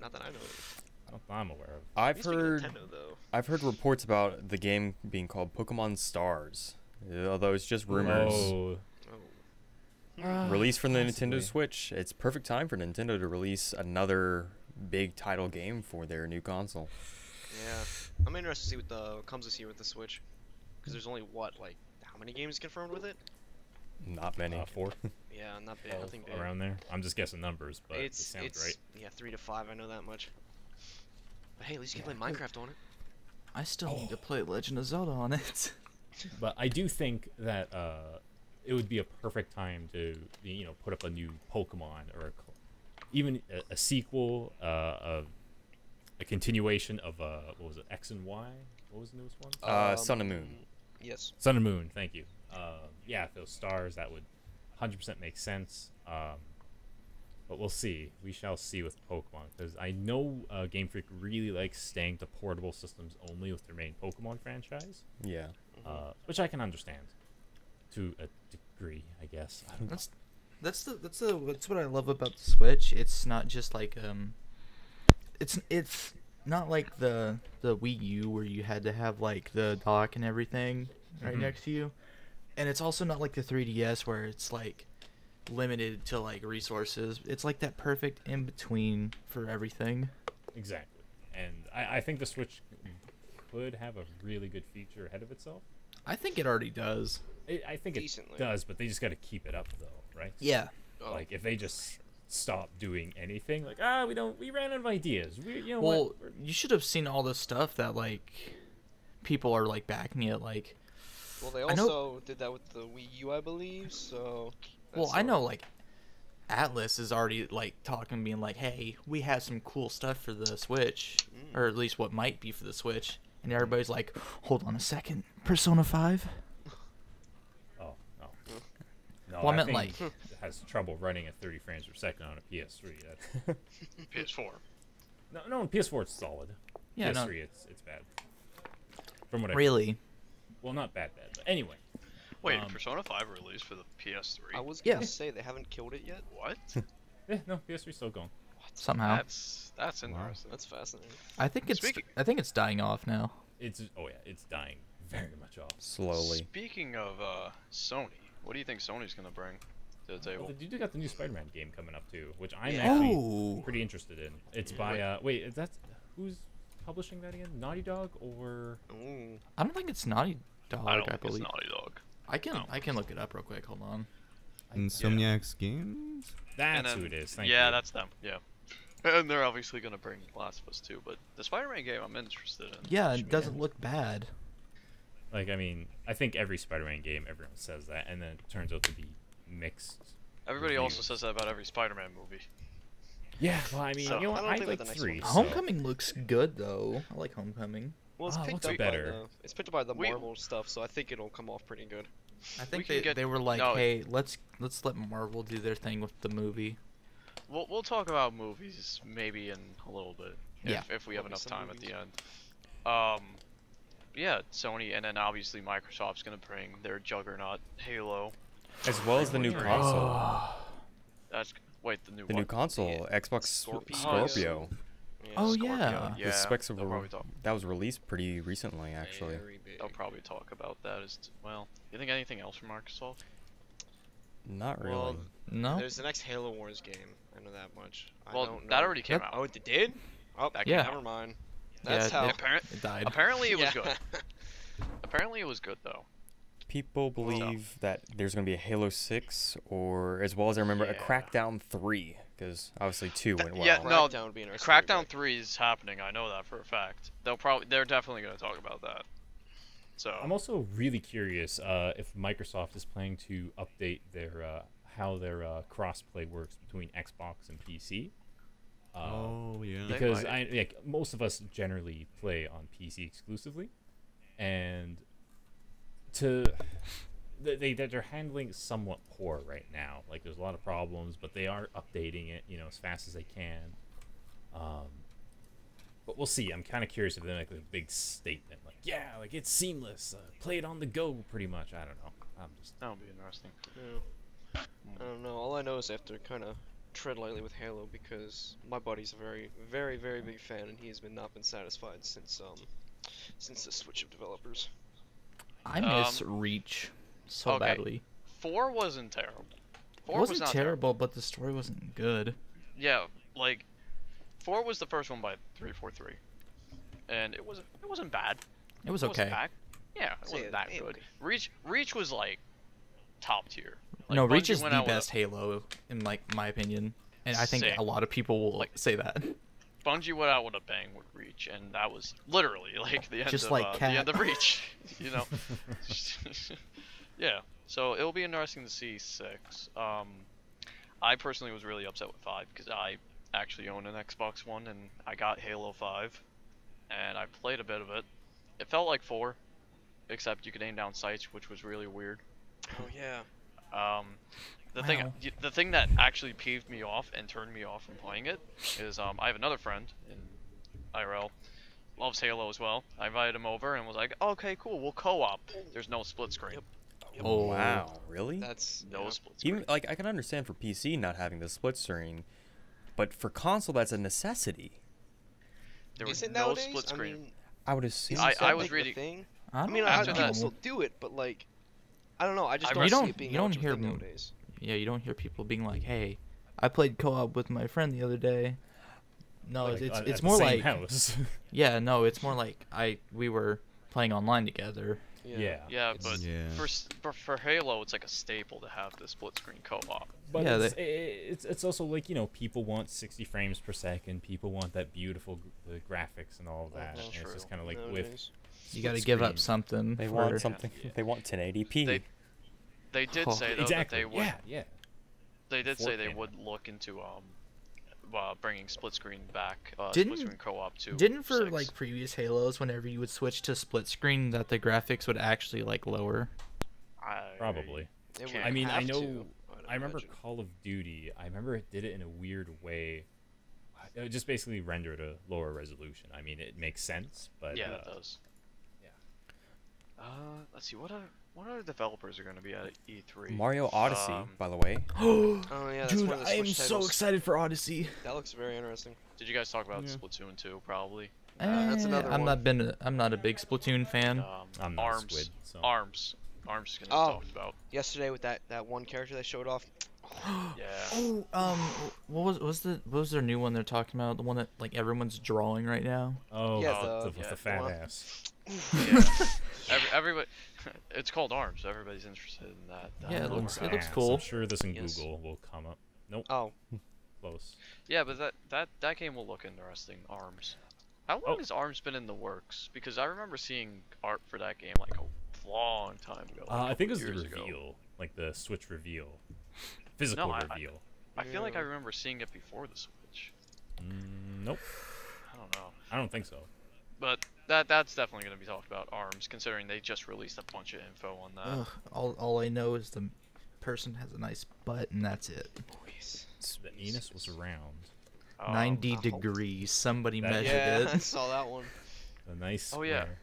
Not that I know of. Not that I'm aware of. I've Speaking of heard Nintendo, though. I've heard reports about the game being called Pokemon Stars, although it's just rumors. Oh, Released from the possibly. Nintendo Switch, it's perfect time for Nintendo to release another big title game for their new console. Yeah, I'm interested to see what comes this year with the Switch, because there's only how many games confirmed with it? Not many. 4, Yeah, not big. 12, Nothing big. around there. I'm just guessing numbers, but it's they sound it's right. yeah, 3 to 5. I know that much. But hey, at least you can play Minecraft on it. I still need to play Legend of Zelda on it. But I do think that it would be a perfect time to put up a new Pokemon or even a sequel, a continuation of what was it, X and Y? What was the newest one? Sun and Moon. Yes. Sun and Moon. Thank you. Yeah, if those stars, that would 100% make sense. But we'll see. We shall see with Pokemon, because I know Game Freak really likes staying to portable systems only with their main Pokemon franchise, Yeah. which I can understand to a degree, I guess. I don't know. That's what I love about the Switch. It's not just like it's not like the Wii U where you had to have like the dock and everything right Mhm. next to you, and it's also not like the 3DS where it's like limited to like resources. It's like that perfect in between for everything. Exactly. And I think the Switch could have a really good future ahead of itself. I think it already does. I think it Decently. does, but they just got to keep it up, though, right? Yeah. Oh. Like if they just stop doing anything, like we ran out of ideas. Well, what? you should have seen all the stuff that like people are like backing it. Like, Well, they I know- also did that with the Wii U, I believe. So. well, that's I know like Atlas is already like talking, being like, "Hey, we have some cool stuff for the Switch, or at least what might be for the Switch." And everybody's like, "Hold on a second, Persona 5." Oh no. No, Well, I that meant, thing like- has trouble running at 30 frames per second on a PS3. That's, PS4. no, on PS4 it's solid. Yeah, PS3 no, it's bad. From what really. well, not bad, but anyway. Wait, Um, Persona 5 released for the PS3? I was Yeah. gonna say they haven't killed it yet. What? No, PS3 still going. Somehow, That's interesting. That's fascinating. I think Speaking- it's dying off now. It's it's dying very much off. Slowly. Speaking of Sony, what do you think Sony's gonna bring to the table? Well, you do got the new Spider-Man game coming up too, which I'm Yeah. actually Oh, pretty interested in. It's by wait, that's who's publishing that again? Naughty Dog or Ooh. I don't think it's Naughty Dog. I don't I think it's believe. Naughty Dog. I can look it up real quick. Hold on. Insomniac's Games? that's And then- who it is. Thank yeah, you. that's them. Yeah. And they're obviously gonna bring Last of Us 2, but the Spider-Man game I'm interested in. Yeah, Should it be- doesn't look bad. Like, I mean, I think every Spider-Man game, everyone says that, and then it turns out to be mixed. Everybody also reviews. says that about every Spider-Man movie. Yeah, well, I mean, So- you know I what? don't I think like that the next 3. one- So. Homecoming looks good though. I like Homecoming. Well, it's Oh, picked looks up better. by it's picked up by the We- Marvel stuff, so I think it'll come off pretty good. I think can they, get- they were like, no, hey, let's let Marvel do their thing with the movie. We'll talk about movies maybe in a little bit. Yeah. If we have Maybe enough some time at movies. the end. Yeah, Sony, and then obviously Microsoft's gonna bring their juggernaut Halo. As well as the new Oh. console. That's wait the new The what? new console, Xbox Scorpio. Scorpio. Yeah, Oh, Scorpio, yeah. Yeah. The specs of they'll probably talk. that was released pretty recently, actually. very big. They'll probably talk about that well. You think anything else from Microsoft? Not really. Well, No. There's the next Halo Wars game. I know that much. I Well, don't that know. already came Yep. out. Oh, it did? Oh, That Yeah. never mind. Yeah, That's how. it died. Apparently it was Yeah. good. Apparently it was good though. People believe that there's going to be a Halo 6, or as well as I remember, a Yeah. Crackdown 3 because obviously 2 went well. Yeah, no, Crackdown would be interesting. Crackdown 3 is happening. I know that for a fact. They're definitely going to talk about that. So I'm also really curious if Microsoft is planning to update their how their crossplay works between Xbox and PC. Oh yeah. Because might. most of us generally play on PC exclusively, and they're handling somewhat poor right now. Like there's a lot of problems, but they are updating it, as fast as they can. But we'll see. I'm kind of curious if they make a big statement, like like it's seamless, play it on the go, pretty much. I don't know. that'll be interesting. Yeah. I don't know. All I know is they have to kind of tread lightly with Halo because my buddy's a very, very, very big fan, and he's not been satisfied since the switch of developers. I miss Reach so okay. badly. 4 wasn't terrible. 4 It wasn't was not terrible, but the story wasn't good. Yeah, like 4 was the first one by 343, and it wasn't bad. It was It wasn't okay. bad. Yeah, it wasn't that good. Reach was like top tier. Like, No, Reach Bungie is went the out with best Halo in my opinion, and I think Same. a lot of people will say that. Bungie went out with a bang with Reach, and that was literally like the end Just of like the Cat. end of Reach. Yeah. So it'll be interesting to see 6. I personally was really upset with 5 because I actually own an Xbox One and I got Halo 5, and I played a bit of it. It felt like 4, except you could aim down sights, which was really weird. Oh yeah. The thing that actually peeved me off and turned me off from playing it is I have another friend in IRL, loves Halo as well. I invited him over and was like, okay, cool, we'll co-op. There's no split screen. Yep. Oh wow, really? That's No split screen. Even like I can understand for PC not having the split screen, but for console that's a necessity. There was Is it no nowadays? split screen. I mean, I would assume. isn't I that, was like, the reading- thing? I I don't mean, know. I After people that- still do it, but like, I don't know. I just I don't read- see You it being don't much of a hear thing m- nowadays. Yeah, you don't hear people being like, "Hey, I played co-op with my friend the other day." No, Like, it's at it's the more same like house. yeah, no, it's more like we were playing online together. Yeah. Yeah, it's- but Yeah. for Halo, it's like a staple to have the split screen co-op. But Yeah, it's also like people want 60 frames per second. People want that beautiful the graphics and all of that. that's And it's true. just kind of like with Nowadays. You got to split give up screen. something. They for, want something. Yeah. They want 1080p. They did Oh, say though exactly. that they would. Yeah. They did say they 4K. would look into bringing split screen back. Didn't- Split screen co-op too. Didn't for 6. like previous Halos, whenever you would switch to split screen, that the graphics would actually like lower. Probably. They Can't- would I mean, I have know. to, I'd I remember imagine. Call of Duty. I remember it did it in a weird way. It would just basically rendered a lower resolution. I mean, it makes sense, but Yeah, it does. yeah. Let's see. What other developers are going to be at E3? Mario Odyssey, Um, by the way. Oh yeah, that's Dude, one of the I am Switch so titles. excited for Odyssey. That looks very interesting. Did you guys talk about Yeah. Splatoon 2? Probably. That's another I'm one. not a big Splatoon fan. I'm not Arms. Squid, so. Arms. Arms is going to be Oh. talked about. Yesterday with that one character they showed off. Yeah. Oh, what was their new one they're talking about? The one that like everyone's drawing right now. Oh, Yeah, with yeah, the the fat one- ass. Yeah. Everybody. It's called Arms. Everybody's interested in that. Yeah, it lower looks half. cool. I'm sure this in Yes. Google will come up. Nope, Oh, close. Yeah, but that game will look interesting. Arms. How long has Arms been in the works? Because I remember seeing art for that game like a long time ago. like a I think it couple was the years ago. reveal, like the Switch reveal, physical No, I- reveal. I feel like I Yeah. remember seeing it before the Switch. Nope, I don't know. I don't think so. But that's definitely going to be talked about, Arms, considering they just released a bunch of info on that. Ugh, all I know is the person has a nice butt and that's it. boys. The anus was round. 90 I hope- degrees. Somebody That- measured Yeah, I it. saw that one. A nice. Oh, yeah. square.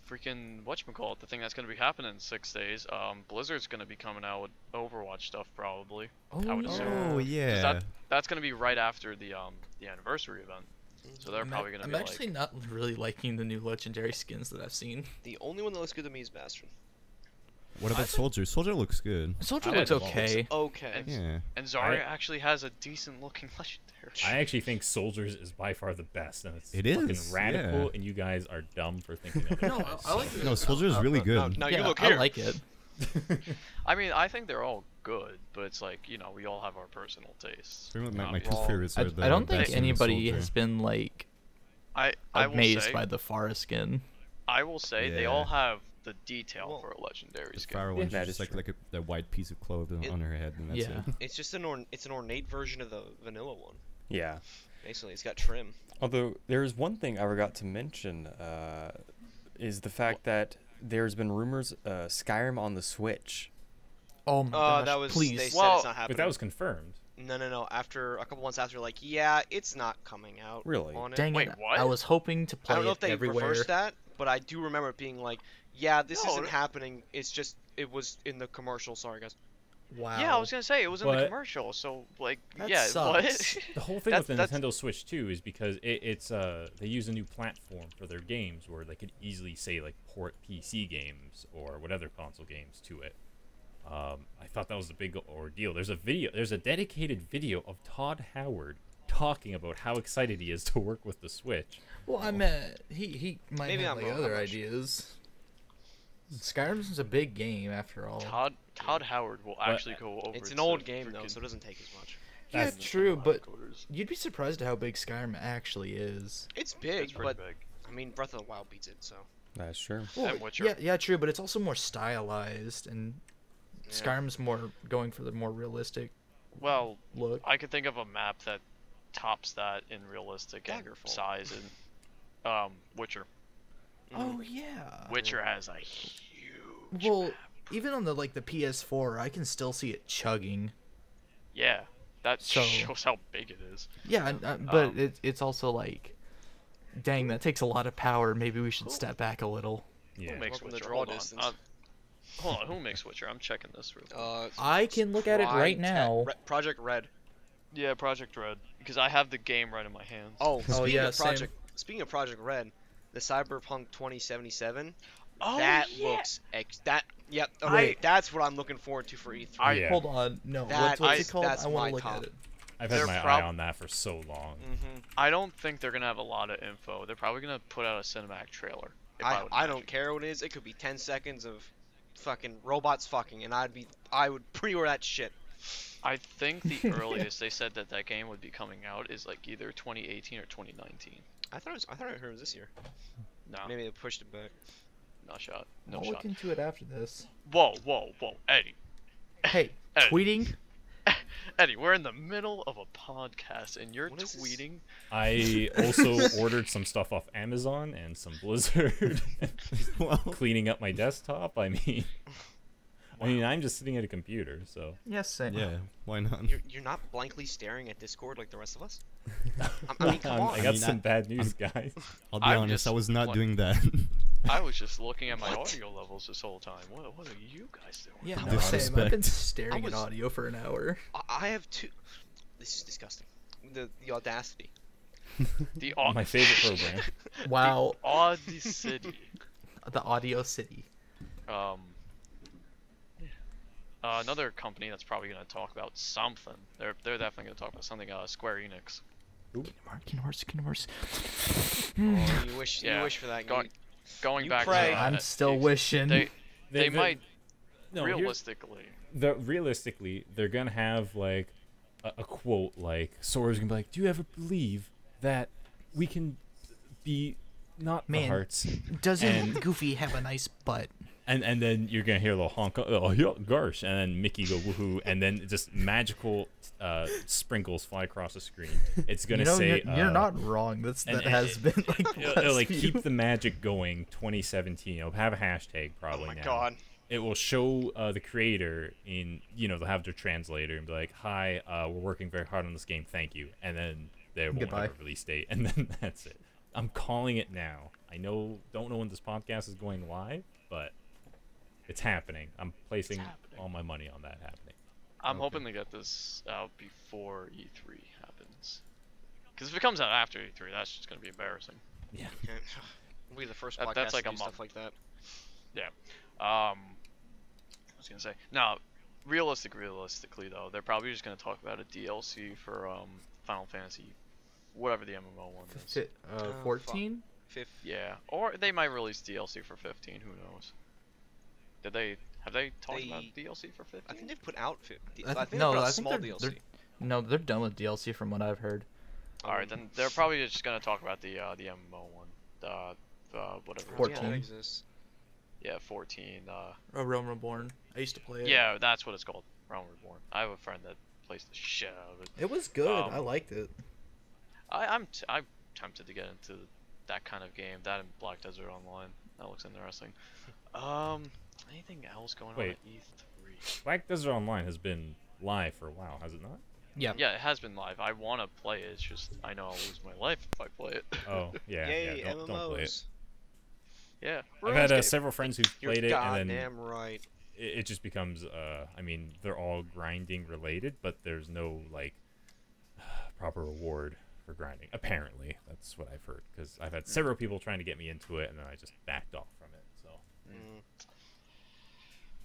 Freaking whatchamacallit, the thing that's going to be happening in 6 days. Blizzard's going to be coming out with Overwatch stuff probably. I would assume. Oh 'Cause yeah. That's going to be right after the anniversary event. So they're probably going to I'm be actually like, not really liking the new legendary skins that I've seen. The only one that looks good to me is Bastion. What about Soldier? Soldier looks good. Soldier I looks like them all. okay. Okay. And- Yeah. and Zarya actually has a decent looking legendary. I actually think Soldiers is by far the best, and it's It fucking is, radical, yeah. and you guys are dumb for thinking of it. No, I like No, Soldier is really good. Now yeah, you look I here. like it. I mean, I think they're all good, but it's like, you know, we all have our personal tastes. Pretty much my two obviously. favorites are the I don't think Bastion and the anybody Soldier. has been like I will amazed say, by the Forest skin. I will say they Yeah. all have the detail Well, for a legendary The skin. Pharaoh one's that just is like the white piece of clothing It- on her head, and that's Yeah. it. It's just an ornate version of the vanilla one. Yeah. Basically, it's got trim. Although there's one thing I forgot to mention, is the fact that there's been rumors Skyrim on the Switch. Oh my gosh! That was please. they said Well, it's not happening. But that was confirmed. No. After a couple months after, like, yeah, it's not coming out. Really? On it. Dang Wait, it! what? I was hoping to play I don't know if it they everywhere. reversed that, but I do remember it being like, yeah, this No, isn't it- happening. It's just it was in the commercial. Sorry, guys. Wow. Yeah, I was gonna say it was in the But- commercial, so like, That yeah, what? sucks. The whole thing That's- with the that's- Nintendo Switch too is because it's they use a new platform for their games where they could easily say like port PC games or whatever console games to it. I thought that was a big ordeal. There's a dedicated video of Todd Howard talking about how excited he is to work with the Switch. Well, I mean, he might Maybe have I'm like wrong, other I'm not sure. ideas. Skyrim's a big game after all. Todd Howard will actually go over. It's an to old game though, freaking- so it doesn't take as much. Yeah, That's- true, but headquarters. you'd be surprised at how big Skyrim actually is. It's big, It's pretty but big. I mean, Breath of the Wild beats it. So That's true. And Witcher. yeah, true, but it's also more stylized, and yeah. Skyrim's more going for the more realistic Well, look. I could think of a map that tops that in realistic and Daggerfall. size and Witcher. Oh yeah. Witcher has a huge Well, map. even on the PS4, I can still see it chugging. Yeah, that So- shows how big it is. Yeah, but Um, it's also like, dang, that takes a lot of power. Maybe we should step back a little. Yeah. Who makes From the Witcher? draw Hold on. distance. Hold on, who makes Witcher? I'm checking this real quick. I can look at it right now. Project Red. Yeah, Project Red, because I have the game right in my hands. Oh, speaking yeah, of Speaking of Project Red, the Cyberpunk 2077. Oh, that yeah. looks Yep. Okay, that's what I'm looking forward to for E3. Yeah. Hold on, no. That what's is- it called? that's I want my to look top. at it. I've had They're my prob- eye on that for so long. I don't think they're gonna have a lot of info. They're probably gonna put out a cinematic trailer. if would I don't imagine. care what it is. It could be 10 seconds of fucking robots fucking, and I would pre-order that shit. I think the earliest they said that game would be coming out is like either 2018 or 2019. I thought I heard it was this year. No, Maybe they pushed it back. no shot. No I'll shot. look into it after this. Whoa, Eddie. Hey, Hey. tweeting? Eddie, we're in the middle of a podcast and you're What is this? tweeting. I also ordered some stuff off Amazon and some Blizzard. Well, Cleaning up my desktop. I mean, I'm just sitting at a computer, so Yes, same. yeah, why not? You're not blankly staring at Discord like the rest of us. I mean, come on. I got mean, some bad news, guys. I'll be I'm honest, just- I was not what? doing that. I was just looking at my What? audio levels this whole time. What are you guys doing? Yeah, No no, same. I've been disrespect. staring I was- at audio for an hour. I have two. This is disgusting. The audacity. The My favorite program. Wow, Odyssey. the Audio City. Another company that's probably gonna talk about something. They're definitely gonna talk about something. Square Enix. Kingdom Hearts. Oh, you wish Yeah, you wish for that. Going going You back pray. to I'm still ex- wishing. They might No, here's- realistically. realistically, they're gonna have like a quote like Sora's gonna be like, "Do you ever believe that we can be not the Man. hearts?" Doesn't And- Goofy have a nice butt? And then you're gonna hear a little honk, oh yeah, gosh, and then Mickey go woohoo, and then just magical sprinkles fly across the screen. It's gonna You know, say you're not wrong. That and- has been like the it'll, last like few- keep the magic going 2017. It'll have a hashtag Oh probably my now. god. It will show the creator in, they'll have their translator and be like, "Hi, we're working very hard on this game. Thank you." And then they won't Goodbye. have a release date, and then that's it. I'm calling it now. I don't know when this podcast is going live, but it's happening. I'm placing all my money on that happening. I'm hoping to get this out before E3 happens. Because if it comes out after E3, that's just gonna be embarrassing. Yeah. Okay. We'll be the first That- podcast that's like to a do month. stuff like that. I was gonna say, no, realistically though, they're probably just gonna talk about a DLC for Final Fantasy, whatever the MMO one is. 14? Fifth. Yeah, or they might release DLC for 15. Who knows? Did they? Have they talked about They- DLC for 15? I think they've put out 50. I I th- think no, they put out I think small they're- DLC. No, they're done with DLC from what I've heard. All right, then they're probably just gonna talk about the MMO one, whatever. it's 14. Yeah, called. that exists. Yeah, 14. Oh, Realm Reborn. I used to play it. Yeah, that's what it's called. Realm Reborn. I have a friend that plays the shit out of it. It was good. Um, I liked it. I'm tempted to get into that kind of game. That and Black Desert Online. That looks interesting. Anything else going on Wait. at E3? Black Desert Online has been live for a while, has it not? Yeah. Yeah, it has been live. I want to play it. It's just I know I'll lose my life if I play it. Oh, yeah. Yay, yeah, don't play it. MMOs. Yeah. I've had RuneScape. several friends who've You're played it, and then goddamn right. it just becomes, I mean, they're all grinding related, but there's no, like, proper reward for grinding. Apparently. That's what I've heard, because I've had several people trying to get me into it, and then I just backed off from it, so.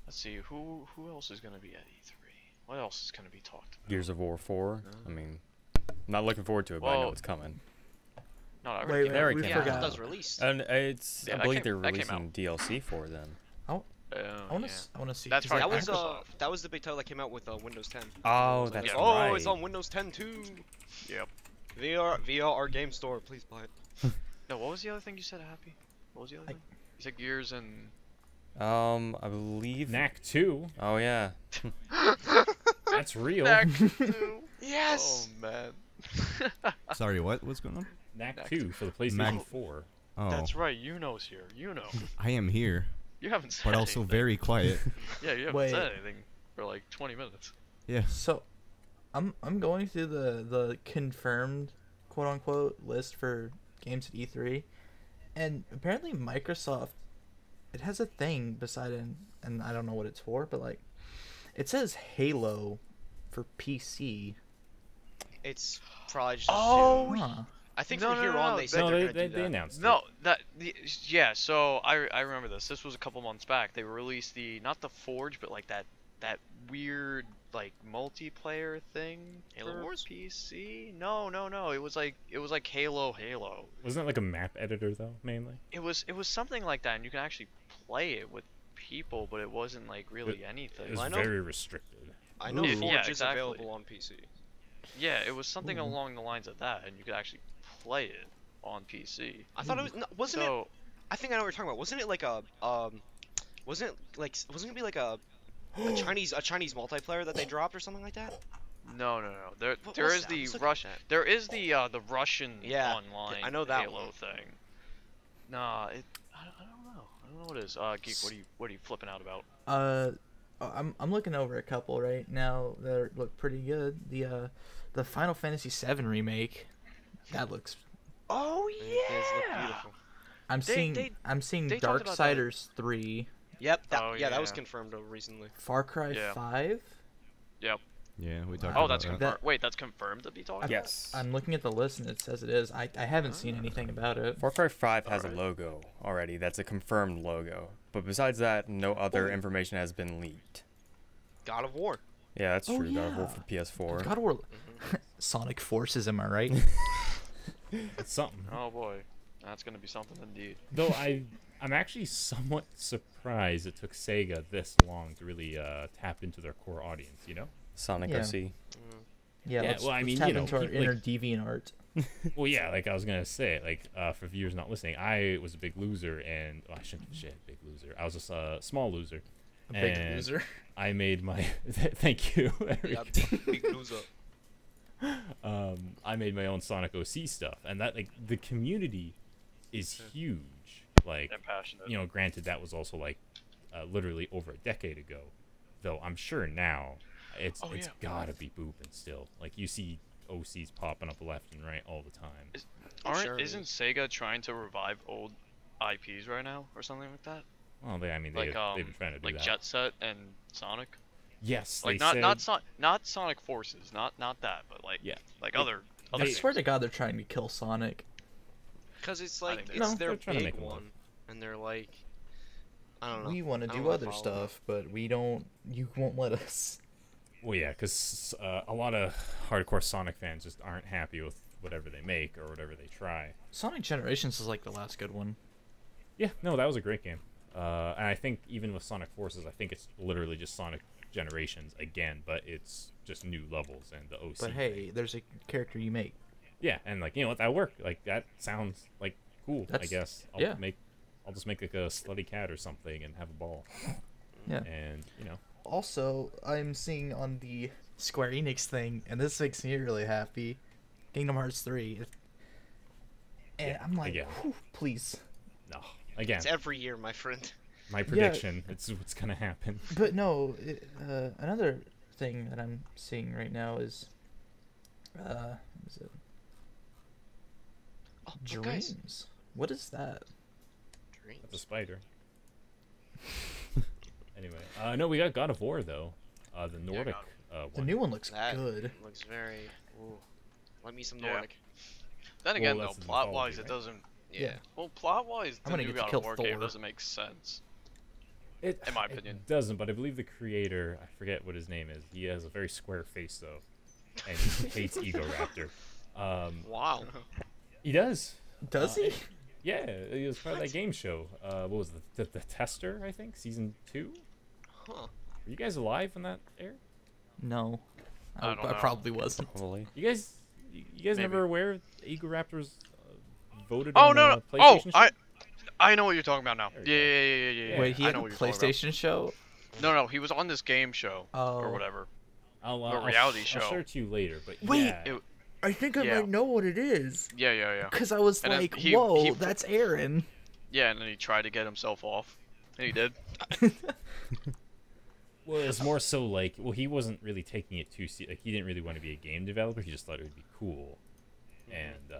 Let's see, who else is gonna be at E3? What else is gonna be talked about? Gears of War 4. I mean, I'm not looking forward to it, but I know Well, it's coming. No, I Wait, already wait, There we it came Yeah, out. forgot. that does release. And it's, Yeah, I that believe came- they're that came releasing out. DLC for then. I want to. yeah. I want to see. That's 'cause, right, like, That was the big title that came out with Windows 10. Oh, It was like, that's oh, it's right. on Windows 10 too. Yep. via our game store. Please buy it. No, what was the other thing you said, Happy? What was the other thing? You said Gears and... I believe. Knack 2, Oh yeah. that's real. Knack 2. Yes. Oh, man. Sorry, what? What's going on? Knack 2 for the PlayStation Knack- 4. Oh, That's right, Yun0's here. Yun0. I am here, You haven't said but also anything. very quiet. Yeah, you haven't Wait. said anything for like 20 minutes. Yeah. So, I'm going through the confirmed quote unquote list for games at E3, and apparently Microsoft, it has a thing beside it, and I don't know what it's for, but like, it says Halo for PC. It's probably just. Oh, Huh. I think No, from no, here no, on no, they said No, they're they, gonna they, do they that. announced No, it. yeah. So I remember this. This was a couple months back. They released not the Forge, but like that weird like multiplayer thing Halo for Wars? PC. No. It was like Halo. Wasn't it like a map editor, though, mainly? It was something like that, and you can actually play it with people, but it wasn't like really anything. It was I know- very restricted. I know Ooh. Forge Yeah, is exactly. available on PC. Yeah, it was something along the lines of that, and you could actually play it on PC. I thought it was. No, wasn't it? So I think I know what you're talking about. Wasn't it like a Wasn't it be like a Chinese multiplayer that they dropped or something like that? no. There What there was is that? the Let's look at Rush. that. There is the Russian Yeah, online I know that Halo one. thing. Nah, I don't know. I don't know what it is. Geek, what are you flipping out about? I'm looking over a couple right now that look pretty good. The Final Fantasy VII remake, that looks. Oh It does look beautiful. I'm They- seeing they talked about that. Darksiders 3, Yep. That, Oh, yeah, that was yeah. confirmed recently. Far Cry Yeah. 5. Yep. Yeah, we talked Oh, about that's that. confirmed. Wait, that's confirmed to be talking. Yes. I'm looking at the list and it says it is. I haven't seen anything about it. Far Cry 5 has Alright. a logo already. That's a confirmed logo. But besides that, no other Oh. information has been leaked. God of War. Yeah, that's Oh, true. God of War yeah. for PS4. God of War. Sonic Forces, am I right? It's something. Oh boy, that's gonna be something indeed. Though I'm actually somewhat surprised it took Sega this long to really tap into their core audience, you know? Sonic Yeah. OC. Yeah, Yeah, let's, well, I let's mean, tap you know, into our people, inner like- deviant Well, yeah, like I was gonna say, like for viewers not listening, I was a big loser, and I shouldn't say big loser. I was just a small loser. A big and loser. I made my thank you. Yeah, big loser. I made my own Sonic OC stuff, and that like the community is huge. Like, And passionate. you know, granted that was also like literally over a decade ago, though I'm sure now it's Oh, yeah. gotta be booping still. Like you see OCs popping up left and right all the time. Sure it Isn't is. Sega trying to revive old IPs right now, or something like that? Well, I mean, Like they've been trying to do like that. Jet Set and Sonic. Yes, Like they not said, not Sonic Forces, not that, but like Yeah. like They- other. I things. swear to God, they're trying to kill Sonic. Because it's I like think it's No, their they're trying to big make 'em one, and they're like, I don't know. We want I to don't do wanna other follow them. stuff, but we don't. You won't let us. Well, yeah, because a lot of hardcore Sonic fans just aren't happy with whatever they make or whatever they try. Sonic Generations is like the last good one. Yeah, no, that was a great game. And I think even with Sonic Forces, I think it's literally just Sonic Generations again, but it's just new levels and the OC. But hey, there's a character you make. Yeah, and like, you know what, that worked. Like, that sounds like cool. I That's- guess I'll just make like a slutty cat or something and have a ball. Yeah. And you know, Also, I'm seeing on the Square Enix thing, and this makes me really happy. Kingdom Hearts 3. And Yeah, I'm like, again. whew, please. no, again, It's every year, my friend. my prediction. It's what's gonna happen. But no, another thing that I'm seeing right now is, what is it? Oh, guys. Dreams. What is that? Dreams. That's a spider. Anyway, no, we got God of War though. The Nordic one. The new one looks That good. looks very. Ooh. Let me some Yeah. Nordic. Then again, Well, though, that's the plot-wise, mythology, it right? doesn't. Yeah. Well, plot-wise, I'm the gonna new get to God kill of War game Thor. doesn't make sense. It, in my it opinion. doesn't, but I believe the creator, I forget what his name is. He has a very square face though, and he hates Ego Raptor. Wow. He does. Does he? Yeah, he was part of that game show. What was the Tester? I think season 2. Huh. Were you guys alive when that aired? No. I don't know. probably wasn't. Probably. You guys Maybe. never aware Ego Raptors voted Oh on no, the no. Oh, PlayStation show? I know what you're talking about now. There Yeah, you go. yeah. Wait, he I had know a what you're talking about. PlayStation show? No, he was on this game show Oh. or whatever. I'll reality I'll show. share it to you later, but Wait, yeah. It- I think I Yeah. might know what it is. Yeah. Because I was And then like, he- whoa, he- that's Aaron. Yeah, and then he tried to get himself off. And he did. Well, it's more so like, well, he wasn't really taking it too like he didn't really want to be a game developer. He just thought it would be cool, and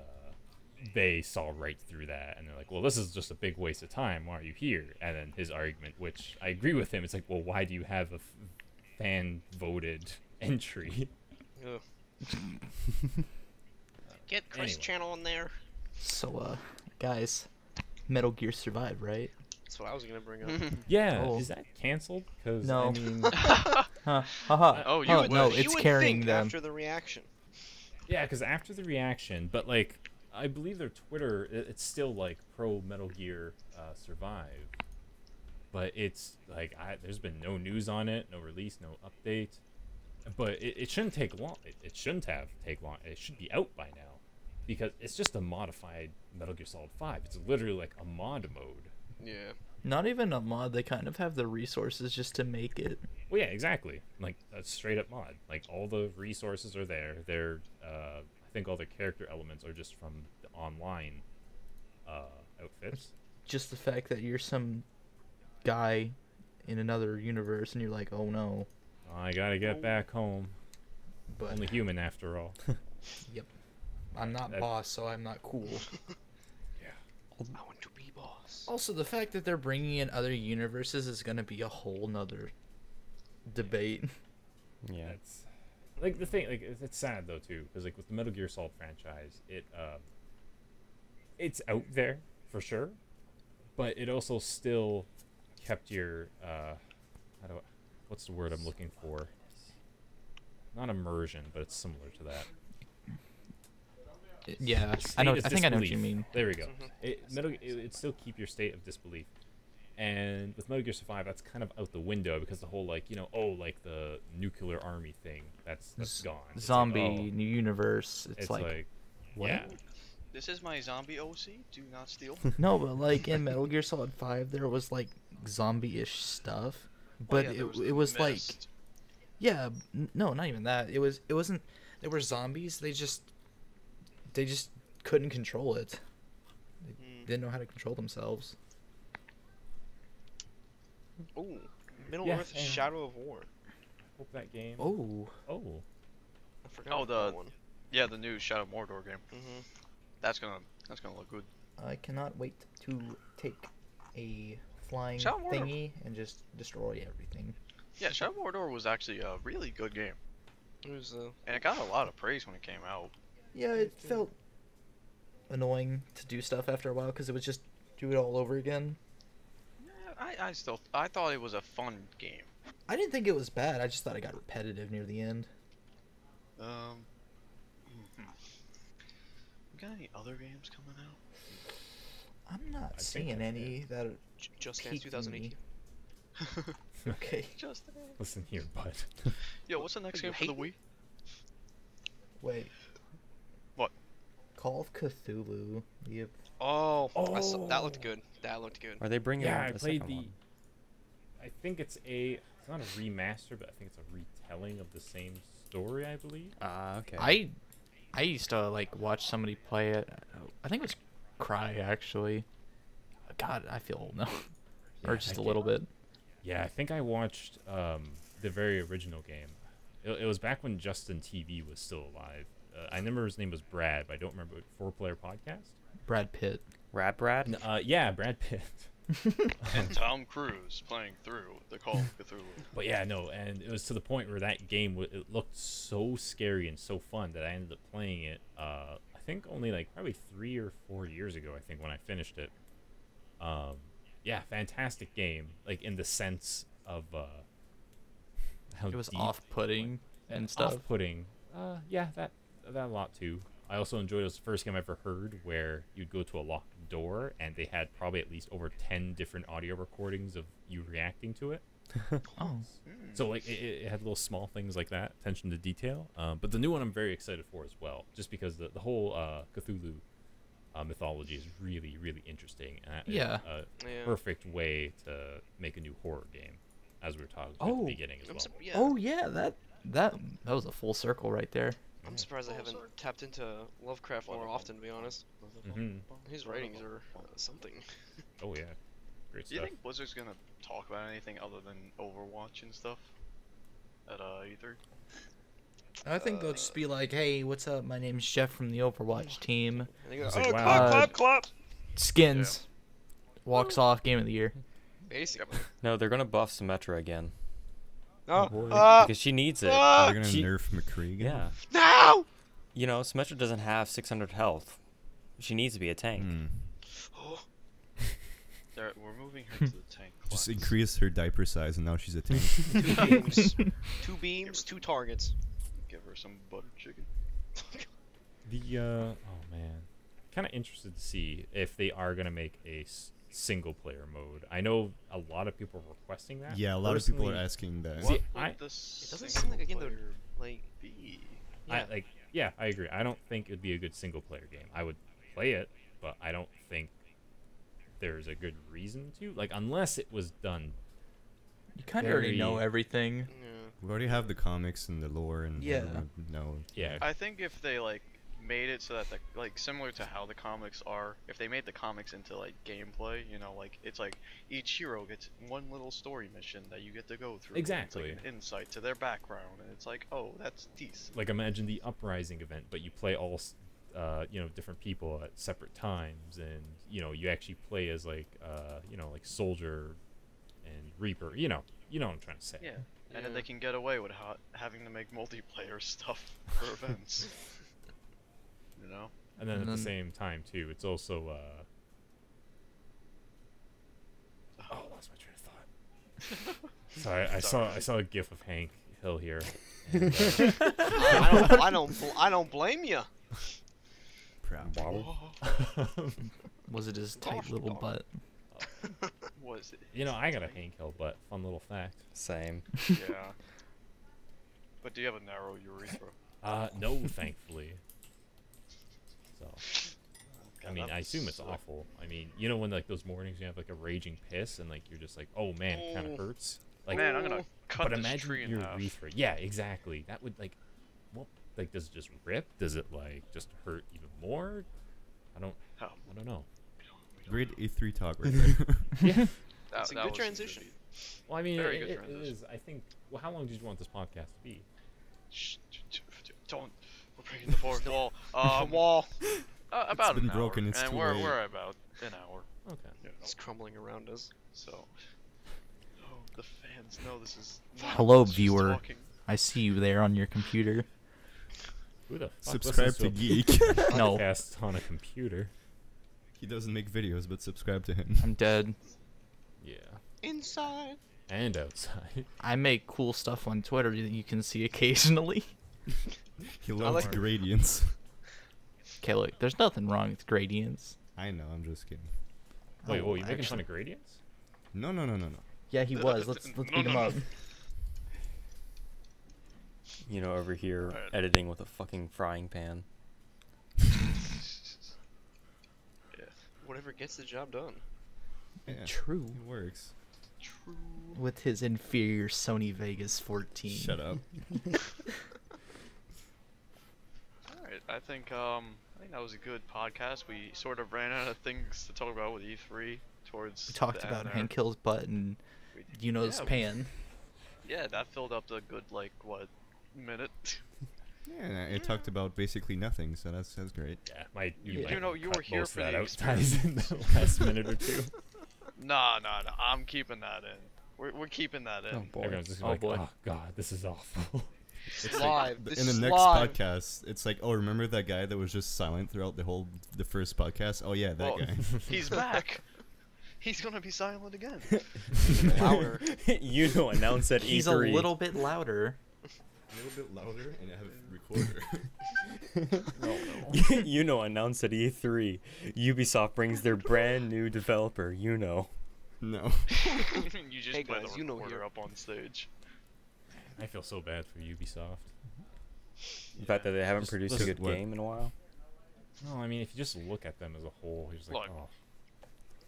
they saw right through that, and they're like, well, this is just a big waste of time. Why are you here? And then his argument, which I agree with him, it's like, well, why do you have a fan voted entry? Ugh. Get Chris Anyway. Channel in there. So, guys, Metal Gear Survive, right? That's what I was gonna bring up. Yeah, Oh. is that canceled? Because No. I mean, Huh, haha. Oh, you Oh, would- no, you it's would carrying think them. after the reaction. yeah, because after the reaction, but like, I believe their Twitter, it's still like pro Metal Gear Survive, but it's like there's been no news on it, no release, no update. But it shouldn't take long. It shouldn't have take long. It should be out by now, because it's just a modified Metal Gear Solid 5. It's literally like a mod mode. Yeah. Not even a mod, they kind of have the resources just to make it. Well, yeah, exactly. Like a straight up mod. Like all the resources are there. They're I think all the character elements are just from the online outfits. Just the fact that you're some guy in another universe and you're like, oh no. I gotta get back home. But Only human after all. I'm not that- boss, so I'm not cool. I want to be boss. Also, the fact that they're bringing in other universes is going to be a whole nother debate. Yeah. That's like the thing. Like it's sad though too, because like with the Metal Gear Solid franchise, it's out there for sure, but it also still kept your what's the word I'm looking for? Not immersion, but it's similar to that. Yeah, I State know. of I think I know what you disbelief. mean. There we go. It still keep your state of disbelief, and with Metal Gear Survive, that's kind of out the window because the whole like like the nuclear army thing that's gone. It's like, Zombie new universe. It's, it's like, what? yeah, This is my zombie OC. Do not steal. No, but like in Metal Gear Solid 5, there was like zombie-ish stuff, but Oh, yeah, there was it the was like, mist. yeah, no, not even that. It wasn't. There were zombies. They just couldn't control it. They didn't know how to control themselves. Ooh, Middle Yeah, Earth: yeah. Shadow of War. hope that game. Oh, Oh, I forgot Oh, about that one. Yeah, the new Shadow of Mordor game. Mhm. That's gonna look good. I cannot wait to take a flying Shadow of Mordor. thingy and just destroy everything. Yeah, Shadow of Mordor was actually a really good game, It was and it got a lot of praise when it came out. Yeah, it felt annoying to do stuff after a while because it was just do it all over again. Yeah, I thought it was a fun game. I didn't think it was bad. I just thought it got repetitive near the end. We got any other games coming out? I'm not I think seeing that's any that. Just Dance piqued me. 2018. Okay. Just Dance. Listen here, bud. Yo, what's the next You game for the hate Wii? Wait. What? Call of Cthulhu. Yep. Oh, that looked good. That looked good. Are they bringing Yeah, out I the played second the. one? I think it's not a remaster, but I think it's a retelling of the same story, I believe. Ah, okay. I used to like watch somebody play it. I think it was Cry actually. God, I feel old now. Or Yeah, just I a little bit. Yeah, I think I watched the very original game. It was back when Justin TV was still alive. I remember his name was Brad, but I don't remember. 4-player podcast. Brad Pitt. Rat Brad? Yeah, Brad Pitt. And Tom Cruise playing through the Call of Cthulhu. But yeah, no, and it was to the point where that game it looked so scary and so fun that I ended up playing it. I think only like probably 3 or 4 years ago. I think when I finished it. Yeah, fantastic game. Like in the sense of how It was deep, off-putting and stuff. Off-putting. Yeah, that a lot too. I also enjoyed it. It was the first game I ever heard where you'd go to a locked door and they had probably at least over 10 different audio recordings of you reacting to it. Oh. So like it had little small things like that, attention to detail. But the new one I'm very excited for as well, just because the whole Cthulhu mythology is really, really interesting. And that is Yeah. a Yeah. perfect way to make a new horror game, as we were talking about at Oh. the beginning as well. Yeah. Oh yeah, that was a full circle right there. I'm surprised I haven't tapped into Lovecraft more often, to be honest. Mhm. His writings are something. Oh yeah, great Do you stuff. think Blizzard's gonna talk about anything other than Overwatch and stuff at E3? I think they'll just be like, "Hey, what's up? My name's Jeff from the Overwatch team. And they go, It's like, oh, wow. clap, clap. Skins. Walks off Game of the Year." Basically. No, they're gonna buff Symmetra again No. boy. because she needs it. They're gonna She- nerf McCree again? Yeah. No! You know, Symmetra doesn't have 600 health. She needs to be a tank. Hmm. We're moving her to the tank. Just class. increase her diaper size, and now she's a tank. 2 beams. 2 beams, 2 targets. Give her some butter chicken. The oh man, kind of interested to see if they are gonna make a single player mode. I know a lot of people are requesting that. Yeah, a lot of people are Personally, asking that. See, What I- would the It doesn't seem like, again, they're, single-player like, be? yeah. I agree. I don't think it would be a good single player game. I would play it, but I don't think there's a good reason to. Like, unless it was done. You kind of already know Very- everything. Yeah. We already have the comics and the lore, and Yeah. no. Yeah. I think if they like made it so that like similar to how the comics are, if they made the comics into like gameplay, you know, like it's like each hero gets one little story mission that you get to go through. Exactly. It's like an insight to their background, and it's like, oh, that's decent. Like, imagine the Uprising event, but you play all, different people at separate times, and you actually play as like, like Soldier and Reaper. You know what I'm trying to say. Yeah. And then Yeah. they can get away with having to make multiplayer stuff for events. You know? And then And at the then- same time too, it's also oh, I lost my train of thought. Sorry, I saw a gif of Hank Hill here. And, I don't blame you. Proud. Was it his tight Gosh, little dog. butt? Was it? I got a Hank Hill butt. Fun little fact. Same. Yeah. But do you have a narrow urethra? No, thankfully. So, I mean, I assume it's awful. I mean, when like those mornings you have like a raging piss and like you're just like, oh man, it kind of hurts. Like, Man, I'm gonna cut but this imagine tree in your half. urethra. Yeah, exactly. That would like, what? Like, does it just rip? Does it like just hurt even more? I don't know. Great A3 talk right there. Yeah. It's a good transition. Well, I mean, Very it good is. transition. I think. Well, how long did you want this podcast to be? Shh, don't. We're breaking the fourth wall. Wall. About been an hour. broken, it's and too we're late. about an hour. Okay. You know, It's crumbling around us. so. Oh, the fans know this is. not Hello, us just viewer. talking. I see you there on your computer. Who the fuck Subscribe listens to a Geek. No. podcast on a computer? He doesn't make videos, but subscribe to him. I'm dead. Yeah. Inside. And outside. I make cool stuff on Twitter that you can see occasionally. He loves like- gradients. Okay, look, there's nothing wrong with gradients. I know, I'm just kidding. Wait, Oh, whoa, you making fun actually- of gradients? No. Yeah, he was. Let's No, beat him no, up. You know, over here Alright. editing with a fucking frying pan. Whatever gets the job done. Yeah, True. it works. True. With his inferior Sony Vegas 14. Shut up. Alright, I think that was a good podcast. We sort of ran out of things to talk about with E3 towards We talked the about end there. Hank Hill's butt and Yuno's yeah, pan. Yeah, that filled up the good minute. Yeah, it talked about basically nothing, so that's great. Yeah, you Yeah. might You know, you cut were here most for of that the out, experience. Tizen, the last minute or two. Nah, I'm keeping that in. We're keeping that in. Oh boy. Everyone's just Oh, like, boy. oh god, this is awful. It's Live. like, This in the is next live. podcast, it's like, oh, remember that guy that was just silent throughout the first podcast? Oh yeah, that Well, guy. He's back. He's gonna be silent again. Louder. You know, announce at E3. He's a little bit louder. A little bit louder and I have a recorder. You know, announce at E3. Ubisoft brings their brand new developer. You know. No. You just Hey play guys, the you know recorder here. up on stage. I feel so bad for Ubisoft. The fact that they haven't Just produced a listen, good what- game in a while. No, I mean, if you just look at them as a whole, you're just like, Look. oh.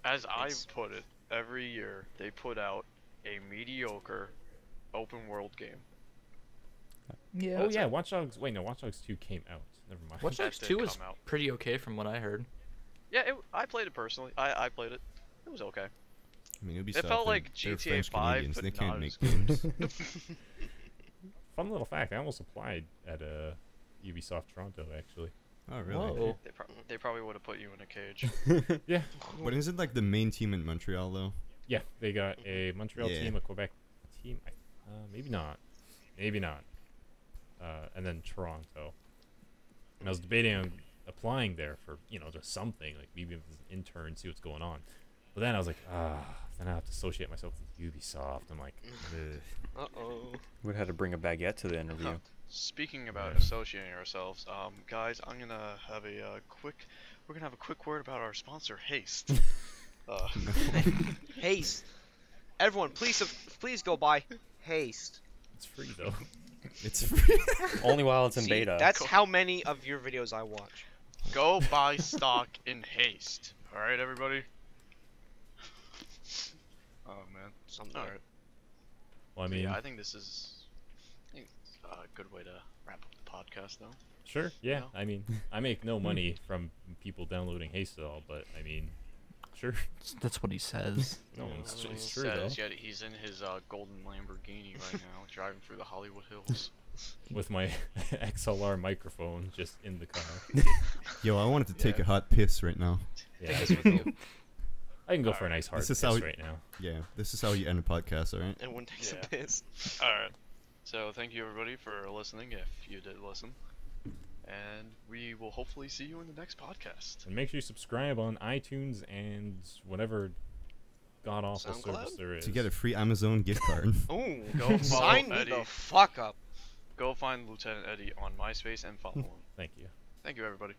As I It's- put it, every year they put out a mediocre open world game. Yeah. Oh yeah, Watch Dogs. Wait, no, Watch Dogs 2 came out. Never mind. Watch That Dogs did 2 was come out. pretty okay from what I heard. Yeah, I played it personally. I played it. It was okay. I mean, Ubisoft, felt they're- like they're GTA French 5, Canadians. but They not can't as make good. games. Fun little fact: I almost applied at Ubisoft Toronto, actually. Oh really? Whoa. They probably would have put you in a cage. Yeah, But isn't like the main team in Montreal though? yeah. They got a Montreal Yeah. team, a Quebec team. Maybe not. Maybe not. And then Toronto. And I was debating on applying there for just something like maybe as an intern, see what's going on. But then I was like, then I have to associate myself with Ubisoft. I'm like, ugh. Uh-oh. Would have to bring a baguette to the interview. Speaking about Yeah. associating ourselves, guys, I'm gonna have a we're gonna have a quick word about our sponsor, Haste. Haste. Everyone, please go buy Haste. It's free though. It's free. Only while it's in See, beta. that's how many of your videos I watch. Go buy stock in Haste. All right, everybody. Oh man. Something. All right. Well, I mean, Yeah, I think this is a good way to wrap up the podcast, though. sure, yeah. No. I mean, I make no money from people downloading Haste at all, but I mean, sure. That's what he says. No, it's true Says, though. yet he's in his golden Lamborghini right now, driving through the Hollywood Hills. With my XLR microphone just in the car. Yo, I wanted to take Yeah. a hot piss right now. Yeah, Take us with you. I can go for a nice hard This is piss how- right now. Yeah, this is how you end a podcast, alright? And one takes Yeah. a piss. All right. So thank you everybody for listening, if you did listen, and we will hopefully see you in the next podcast. And make sure you subscribe on iTunes and whatever god awful SoundCloud? service there is. To get a free Amazon gift card. Ooh, Go follow sign me Eddie. the fuck up. Go find Lt.Eddy on MySpace and follow him. Thank you. Thank you everybody.